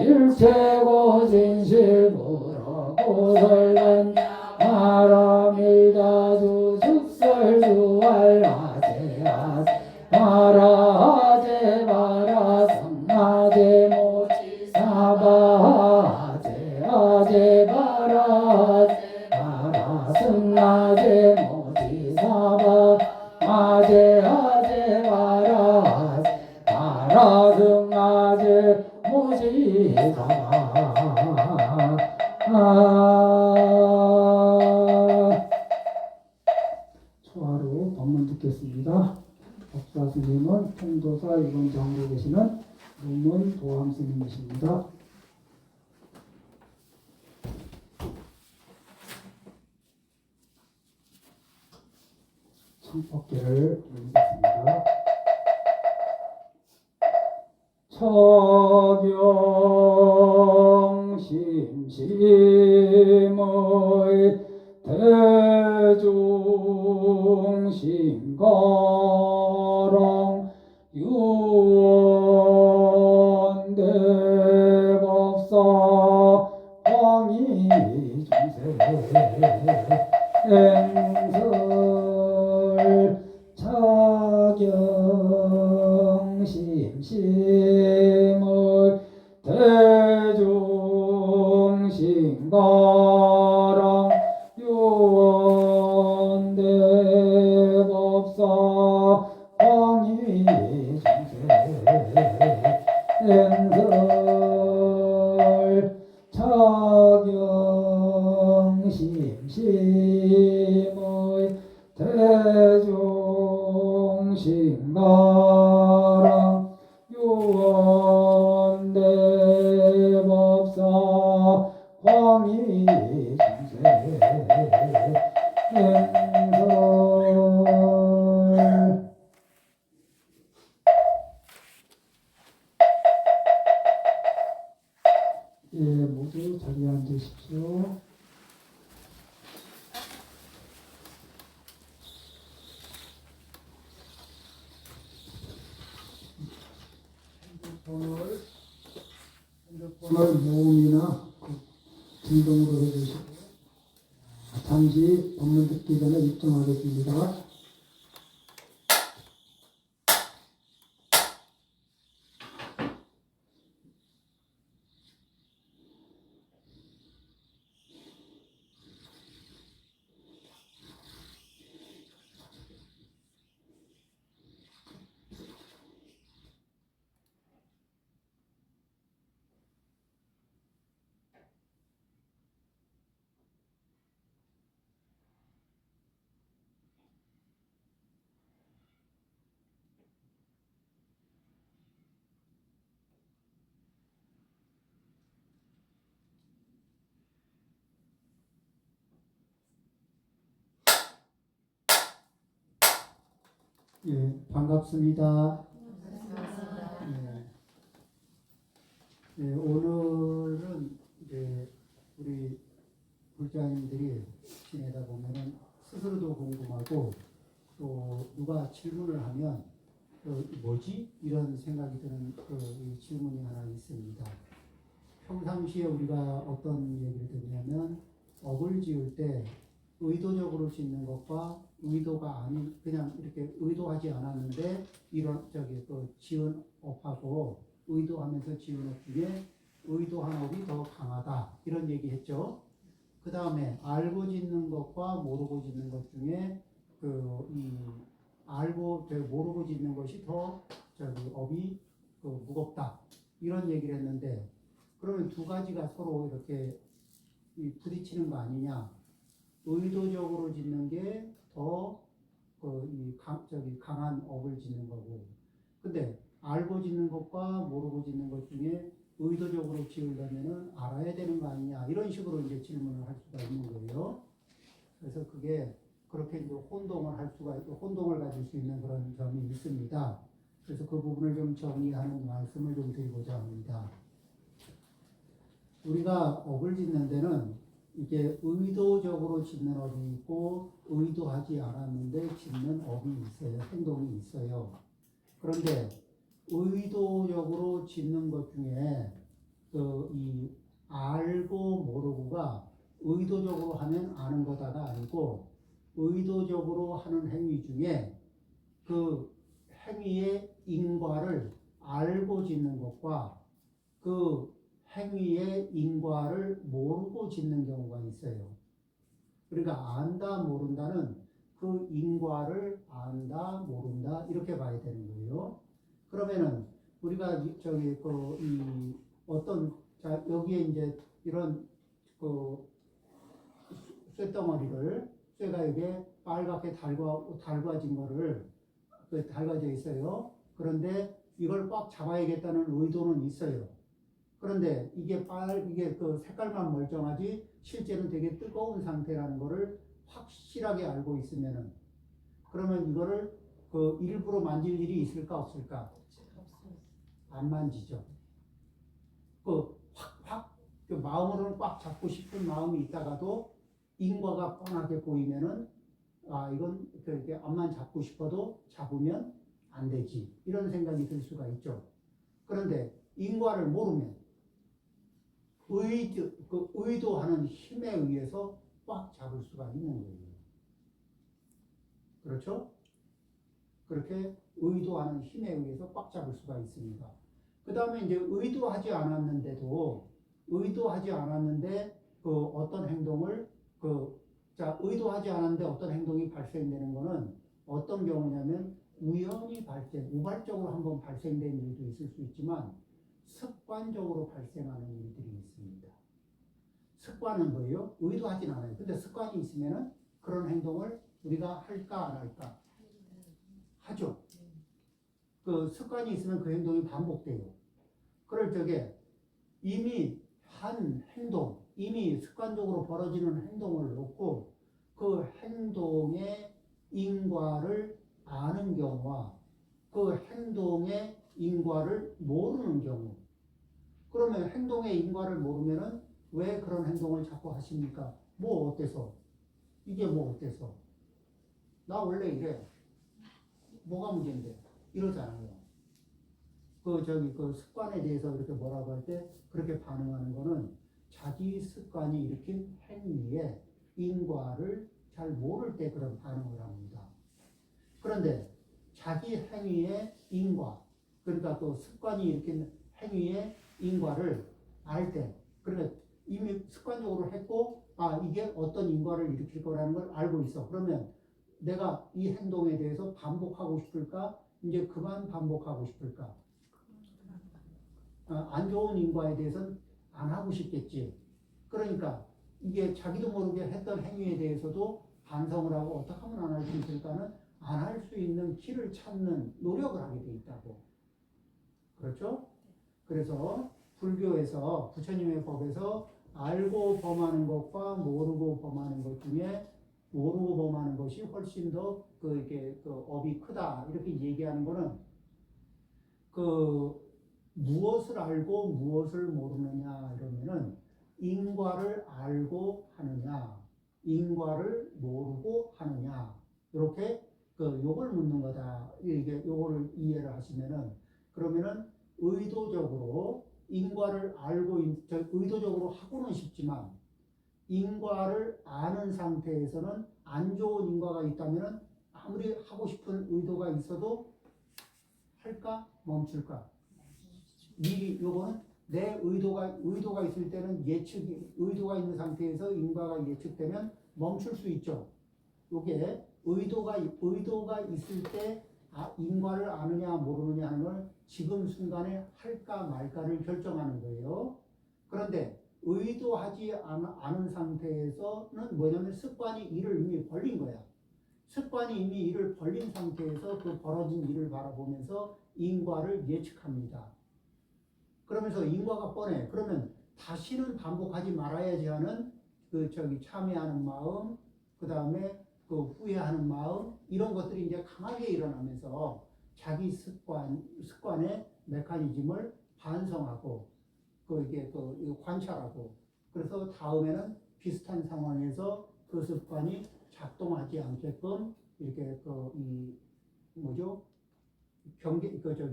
일체고 진실부로 고설간 아라밀다주 숙설주 알라제아 아라제 바라성아제 모치 사바제 아제 바라제 바라성아제 모치 사바 아제 아제 바라제 바라성아제 모치 사바 초하루 법문 듣겠습니다. 법사 스님은 통도사 이번 장국에 계시는 문문 도함 스님이십니다. 청법계를 읽겠습니다. 처경심심의 대중심가랑 유원대법사 황희중생 행설 차경심심의 대중심가랑 유원대법사 황희중생 행설 차경심심의 대중심가랑 유원대법사 황희중생 행설 예, 모두 자리에 앉으십시오. 핸드폰을 모음이나 진동으로 해주시고 잠시 법문 듣기 전에 입장하겠습니다. 예, 반갑습니다. 예, 오늘은 이제 우리 불자님들이 지내다 보면은 스스로도 궁금하고 또 누가 질문을 하면 뭐지? 이런 생각이 드는 이 질문이 하나 있습니다. 평상시에 우리가 어떤 얘기를 듣냐면 업을 지을 때 의도적으로 짓는 것과 의도가 아닌 그냥 이렇게 의도하지 않았는데 이런 지은 업하고 의도하면서 지은 업 중에 의도한 업이 더 강하다 이런 얘기했죠. 그 다음에 알고 짓는 것과 모르고 짓는 것 중에 알고 모르고 짓는 것이 더 업이 무겁다 이런 얘기를 했는데 그러면 두 가지가 서로 이렇게 부딪히는 거 아니냐? 의도적으로 짓는 게 더 강한 업을 짓는 거고, 근데 알고 짓는 것과 모르고 짓는 것 중에 의도적으로 지으려면은 알아야 되는 거 아니냐? 이런 식으로 이제 질문을 할 수가 있는 거예요. 그래서 그게 그렇게 이제 혼동을 가질 수 있는 그런 점이 있습니다. 그래서 그 부분을 좀 정리하는 말씀을 좀 드리고자 합니다. 우리가 업을 짓는 데는 이게 의도적으로 짓는 업이 있고 의도하지 않았는데 짓는 업이 있어요. 행동이 있어요. 그런데 의도적으로 짓는 것 중에 이 알고 모르고가 의도적으로 하면 아는 거다가 아니고 의도적으로 하는 행위 중에 그 행위의 인과를 알고 짓는 것과 그 행위의 인과를 모르고 짓는 경우가 있어요. 그러니까 안다 모른다는 그 인과를 안다 모른다 이렇게 봐야 되는 거예요. 그러면은 우리가 여기에 이제 이런 쇳덩어리를 쇠가 이게 빨갛게 달궈진 거를 달궈져 있어요. 그런데 이걸 꽉 잡아야겠다는 의도는 있어요. 그런데 이게 색깔만 멀쩡하지 실제는 되게 뜨거운 상태라는 것을 확실하게 알고 있으면은 그러면 이거를 일부러 만질 일이 있을까 없을까? 안 만지죠. 확 그 마음으로는 꽉 잡고 싶은 마음이 있다가도 인과가 뻔하게 보이면은 이건 그렇게 앞만 잡고 싶어도 잡으면 안 되지 이런 생각이 들 수가 있죠. 그런데 인과를 모르면 의도하는 힘에 의해서 꽉 잡을 수가 있는 거예요. 그렇죠? 그렇게 의도하는 힘에 의해서 꽉 잡을 수가 있습니다. 그 다음에 이제 의도하지 않았는데 어떤 행동을 의도하지 않았는데 어떤 행동이 발생되는 거는 어떤 경우냐면 우연히 우발적으로 한번 발생된 일도 있을 수 있지만 습관적으로 발생하는 일들이 있습니다. 습관은 뭐예요? 의도하진 않아요. 근데 습관이 있으면은 그런 행동을 우리가 할까 안 할까? 하죠. 그 습관이 있으면 그 행동이 반복돼요. 그럴 적에 이미 한 행동, 이미 습관적으로 벌어지는 행동을 놓고 그 행동의 인과를 아는 경우와 그 행동의 인과를 모르는 경우. 그러면 행동의 인과를 모르면은 왜 그런 행동을 자꾸 하십니까? 뭐 어때서? 이게 뭐 어때서? 나 원래 이래. 뭐가 문제인데? 이러잖아요. 그 습관에 대해서 이렇게 뭐라고 할 때 그렇게 반응하는 거는 자기 습관이 일으킨 행위의 인과를 잘 모를 때 그런 반응을 합니다. 그런데 자기 행위의 인과, 그러니까 그 습관이 일으킨 행위의 인과를 알 때, 그러니까 이미 습관적으로 했고, 이게 어떤 인과를 일으킬 거라는 걸 알고 있어. 그러면 내가 이 행동에 대해서 반복하고 싶을까? 이제 그만 반복하고 싶을까? 안 좋은 인과에 대해서는 안 하고 싶겠지. 그러니까 이게 자기도 모르게 했던 행위에 대해서도 반성을 하고 어떻게 하면 안 할 수 있을까는 안 할 수 있는 길을 찾는 노력을 하게 돼 있다고. 그렇죠? 그래서 불교에서 부처님의 법에서 알고 범하는 것과 모르고 범하는 것 중에 모르고 범하는 것이 훨씬 더 업이 크다 이렇게 얘기하는 거는 무엇을 알고 무엇을 모르느냐 이러면은 인과를 알고 하느냐 인과를 모르고 하느냐 이렇게 요걸 묻는 거다. 이게 요거를 이해를 하시면은 그러면은 의도적으로 인과를 의도적으로 하고는 싶지만 인과를 아는 상태에서는 안 좋은 인과가 있다면은 아무리 하고 싶은 의도가 있어도 할까 멈출까? 미리 요거는 내 의도가 있을 때는 의도가 있는 상태에서 인과가 예측되면 멈출 수 있죠. 요게 의도가 있을 때 인과를 아느냐 모르느냐 하는 걸 지금 순간에 할까 말까를 결정하는 거예요. 그런데 의도하지 않은 상태에서는 뭐냐면 습관이 이를 이미 벌린 거야. 습관이 이미 이를 벌린 상태에서 그 벌어진 일을 바라보면서 인과를 예측합니다. 그러면서 인과가 뻔해. 그러면 다시는 반복하지 말아야지 하는 참회하는 마음, 그 다음에 후회하는 마음, 이런 것들이 이제 강하게 일어나면서 자기 습관의 메커니즘을 반성하고, 관찰하고, 그래서 다음에는 비슷한 상황에서 그 습관이 작동하지 않게끔 이렇게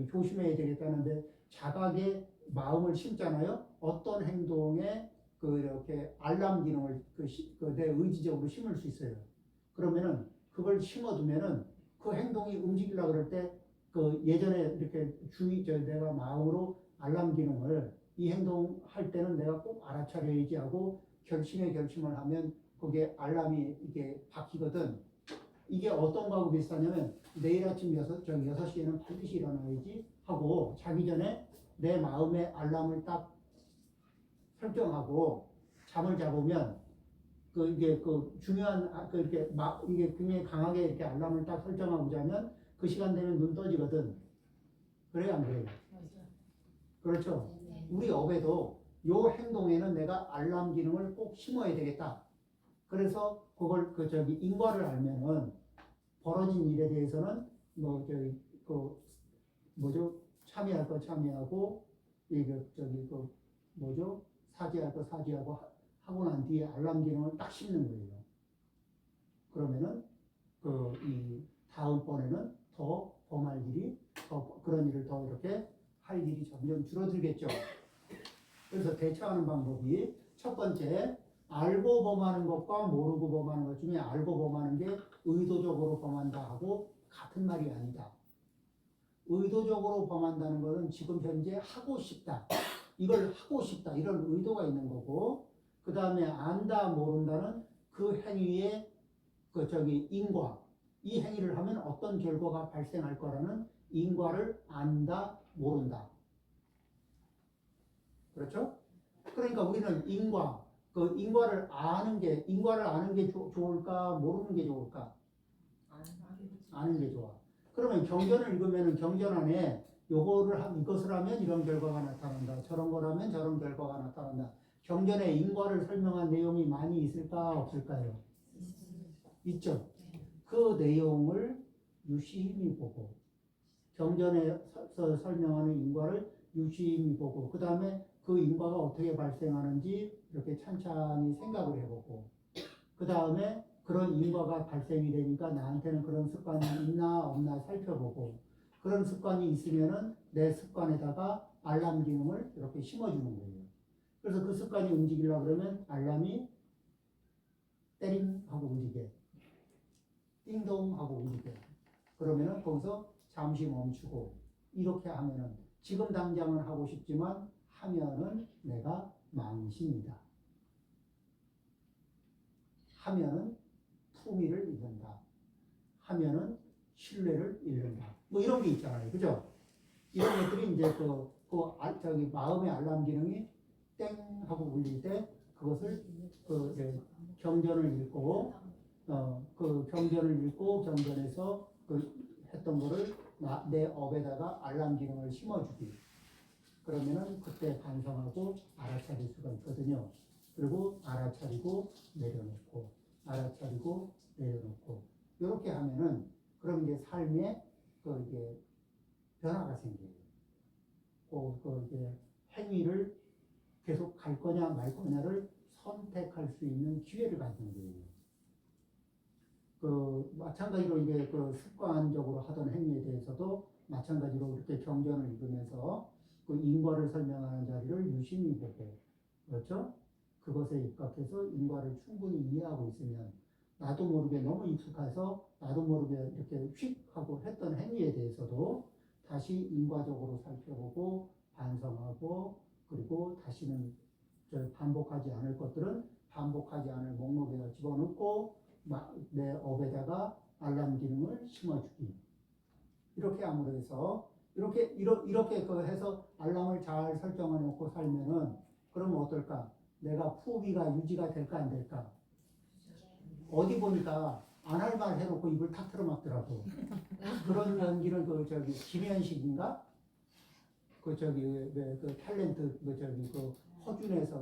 조심해야 되겠다는데 자각의 마음을 심잖아요. 어떤 행동에 이렇게 알람 기능을 내 의지적으로 심을 수 있어요. 그러면은 그걸 심어두면은 그 행동이 움직이려고 그럴 때 예전에 이렇게 내가 마음으로 알람 기능을 이 행동 할 때는 내가 꼭 알아차려야지 하고 결심을 하면 그게 알람이 이게 바뀌거든. 이게 어떤 거하고 비슷하냐면 내일 아침 6시에는 반드시 일어나야지 하고 자기 전에 내 마음의 알람을 딱 설정하고 잠을 잡으면 이게 중요한 이게 굉장히 강하게 이렇게 알람을 딱 설정하고 자면 그 시간 되면 눈 떠지거든. 그래야 안 그래요? 그렇죠? 우리 업에도 요 행동에는 내가 알람 기능을 꼭 심어야 되겠다. 그래서 그걸 인과를 알면은 벌어진 일에 대해서는 참여할 거 참여하고 이거 저기 그 뭐죠? 사죄할 거 사죄하고 하고 난 뒤에 알람 기능을 딱 씹는 거예요. 그러면은 그 이 다음번에는 더 범할 일이 더 그런 일을 더 이렇게 할 일이 점점 줄어들겠죠. 그래서 대처하는 방법이 첫 번째 알고 범하는 것과 모르고 범하는 것 중에 알고 범하는 게 의도적으로 범한다 하고 같은 말이 아니다. 의도적으로 범한다는 것은 지금 현재 하고 싶다. 이걸 하고 싶다. 이런 의도가 있는 거고, 그 다음에 안다, 모른다는 그 행위의 인과. 이 행위를 하면 어떤 결과가 발생할 거라는 인과를 안다, 모른다. 그렇죠? 그러니까 우리는 인과를 아는 게 좋을까, 모르는 게 좋을까? 아는 게 좋아. 그러면 경전을 읽으면 경전 안에 이것을 하면 이런 결과가 나타난다. 저런 거라면 저런 결과가 나타난다. 경전에 인과를 설명한 내용이 많이 있을까 없을까요? 있죠. 그 내용을 유심히 보고 경전에서 설명하는 인과를 유심히 보고 그 다음에 그 인과가 어떻게 발생하는지 이렇게 찬찬히 생각을 해보고 그 다음에 그런 인과가 발생이 되니까 나한테는 그런 습관이 있나 없나 살펴보고 그런 습관이 있으면은 내 습관에다가 알람 기능을 이렇게 심어주는 거예요. 그래서 그 습관이 움직이려고 그러면 알람이 때링 하고 움직여. 띵동 하고 움직여. 그러면은 거기서 잠시 멈추고 이렇게 하면은 지금 당장은 하고 싶지만 하면은 내가 망신이다. 하면은 품위를 잃는다. 하면은 신뢰를 잃는다. 뭐 이런 게 있잖아요. 그죠? 이런 것들이 이제 마음의 알람 기능이 땡 하고 울릴 때 그것을 경전을 읽고 경전에서 했던 거를 내 업에다가 알람 기능을 심어주기. 그러면은 그때 반성하고 알아차릴 수가 있거든요. 그리고 알아차리고 내려놓고 알아차리고 내려놓고 이렇게 하면은 그럼 이제 삶에 이게 변화가 생겨요. 이게 행위를 계속 갈 거냐 말 거냐를 선택할 수 있는 기회를 갖는 거예요. 마찬가지로 이게 습관적으로 하던 행위에 대해서도 마찬가지로 이렇게 경전을 읽으면서 인과를 설명하는 자리를 유심히 보고 그렇죠? 그것에 입각해서 인과를 충분히 이해하고 있으면 나도 모르게 너무 익숙해서 나도 모르게 이렇게 휙 하고 했던 행위에 대해서도 다시 인과적으로 살펴보고 반성하고 그리고 다시는 반복하지 않을 것들은 반복하지 않을 목록에다 집어넣고 내 업에다가 알람 기능을 심어주기. 이렇게 함으로 해서 이렇게 해서 알람을 잘 설정해 놓고 살면은 그러면 어떨까? 내가 품위가 유지가 될까 안 될까? 어디 보니까 안 할 말 해놓고 입을 탁 틀어막더라고. 그런 연기는 김현식인가? 탤런트 허준에서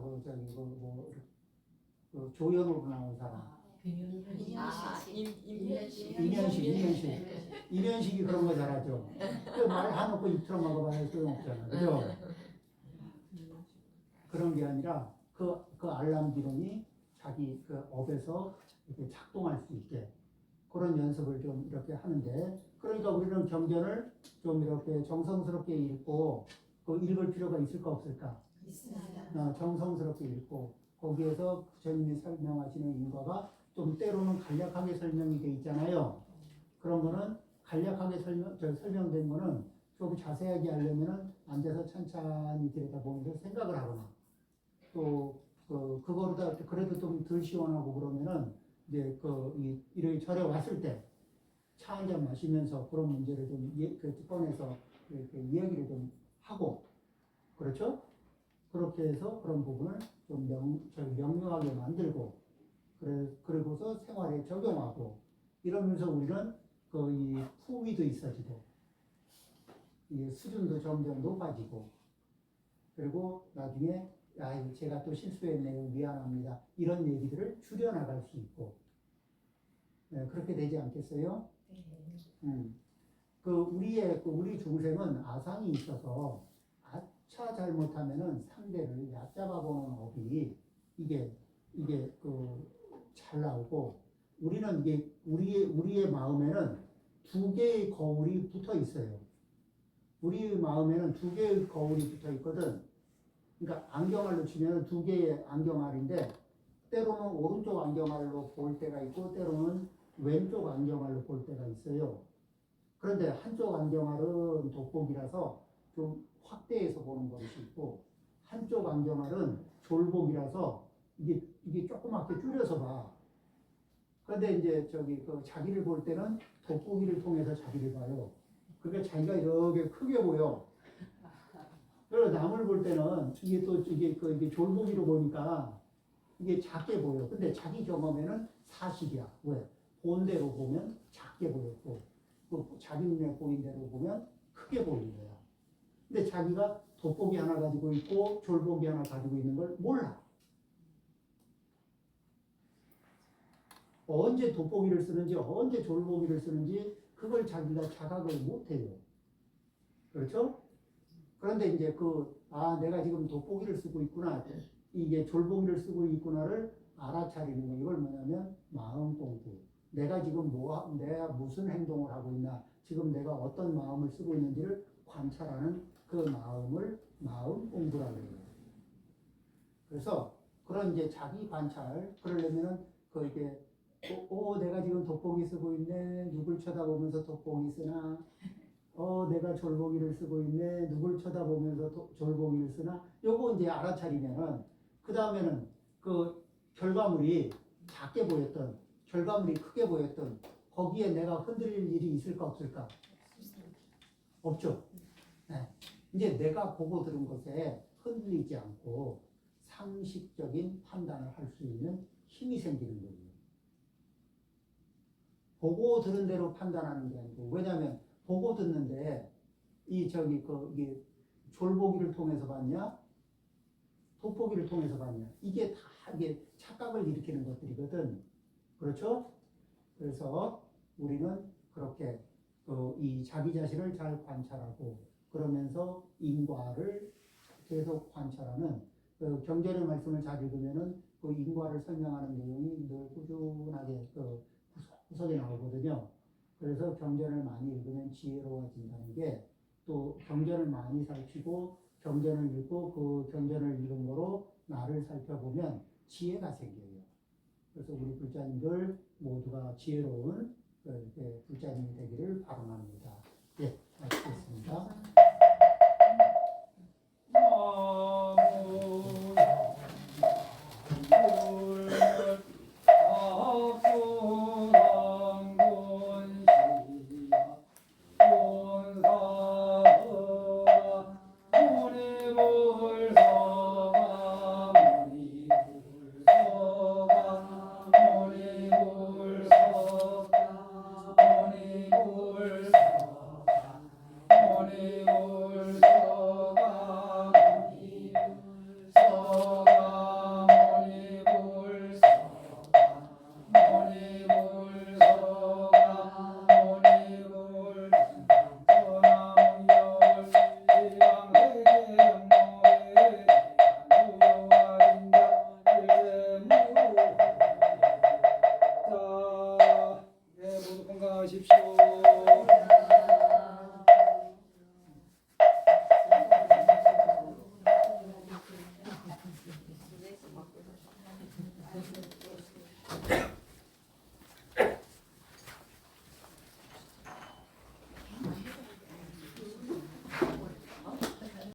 조연으로 나온 사람. 임현식이 그런 거 잘하죠. 말 해놓고 입 틀어막아봐야 소용없잖아. 그죠? 그런 게 아니라 그 알람 기능이 자기 업에서 이렇게 작동할 수 있게 그런 연습을 좀 이렇게 하는데 그러니까 우리는 경전을 좀 이렇게 정성스럽게 읽고 읽을 필요가 있을까 없을까? 있습니다. 정성스럽게 읽고 거기에서 부처님이 설명하시는 인과가 좀 때로는 간략하게 설명이 돼 있잖아요. 그런 거는 간략하게 설명된 거는 좀 자세하게 하려면은 앉아서 찬찬히 들여다보면서 생각을 하거나 또 그거보다 그래도 좀 덜 시원하고 그러면은 이제 일요일 절에 왔을 때 차 한 잔 마시면서 그런 문제를 좀 꺼내서 이렇게 이야기를 좀 하고 그렇죠? 그렇게 해서 그런 부분을 좀 명료하게 만들고 그리고서 생활에 적용하고 이러면서 우리는 이 품위도 있어지고 이 수준도 점점 높아지고 그리고 나중에 제가 또 실수했네요. 미안합니다. 이런 얘기들을 줄여나갈 수 있고 그렇게 되지 않겠어요? 우리 중생은 아상이 있어서 아차 잘못하면은 상대를 얕잡아 보는 업이 이게 잘 나오고 우리는 이게 우리의 마음에는 두 개의 거울이 붙어 있어요. 우리 마음에는 두 개의 거울이 붙어 있거든. 그러니까 안경알로 치면 두 개의 안경알인데 때로는 오른쪽 안경알로 볼 때가 있고 때로는 왼쪽 안경알로 볼 때가 있어요. 그런데 한쪽 안경알은 돋보기라서 좀 확대해서 보는 것이 있고 한쪽 안경알은 졸복이라서 이게 조그맣게 줄여서 봐. 그런데 이제 자기를 볼 때는 돋보기를 통해서 자기를 봐요. 그러니까 자기가 이렇게 크게 보여. 그리고 남을 볼 때는 이게 졸보기로 보니까 이게 작게 보여. 근데 자기 경험에는 사실이야. 왜? 본 대로 보면 작게 보였고, 자기 눈에 보인 대로 보면 크게 보이는 거야. 근데 자기가 돋보기 하나 가지고 있고 졸보기 하나 가지고 있는 걸 몰라. 언제 돋보기를 쓰는지 언제 졸보기를 쓰는지 그걸 자기가 자각을 못해요. 그렇죠? 그런데 이제 내가 지금 돋보기를 쓰고 있구나, 이게 졸보기를 쓰고 있구나를 알아차리는 거. 이걸 뭐냐면 마음 공부. 내가 지금 내가 무슨 행동을 하고 있나, 지금 내가 어떤 마음을 쓰고 있는지를 관찰하는 그 마음을 마음 공부라고 해요. 그래서 그런 이제 자기 관찰, 그러려면은 내가 지금 돋보기 쓰고 있네. 누굴 쳐다보면서 돋보기 쓰나? 내가 졸보기를 쓰고 있네. 누굴 쳐다보면서 졸보기를 쓰나? 요거 이제 알아차리면은, 그 다음에는 결과물이 작게 보였던, 결과물이 크게 보였던, 거기에 내가 흔들릴 일이 있을까, 없을까? 없죠. 네. 이제 내가 보고 들은 것에 흔들리지 않고 상식적인 판단을 할 수 있는 힘이 생기는 거예요. 보고 들은 대로 판단하는 게 아니고, 왜냐하면 보고 듣는데 이게 졸보기를 통해서 봤냐, 돋보기를 통해서 봤냐, 이게 착각을 일으키는 것들이거든. 그렇죠? 그래서 우리는 그렇게 이 자기 자신을 잘 관찰하고 그러면서 인과를 계속 관찰하는 경전의 말씀을 잘 읽으면은 그 인과를 설명하는 내용이 늘 꾸준하게 구석에 나오거든요. 그래서 경전을 많이 읽으면 지혜로워진다는 게, 또 경전을 많이 살피고 경전을 읽고 그 경전을 읽은 거로 나를 살펴보면 지혜가 생겨요. 그래서 우리 불자님들 모두가 지혜로운 불자님이 되기를 바랍니다. 예, 마치겠습니다.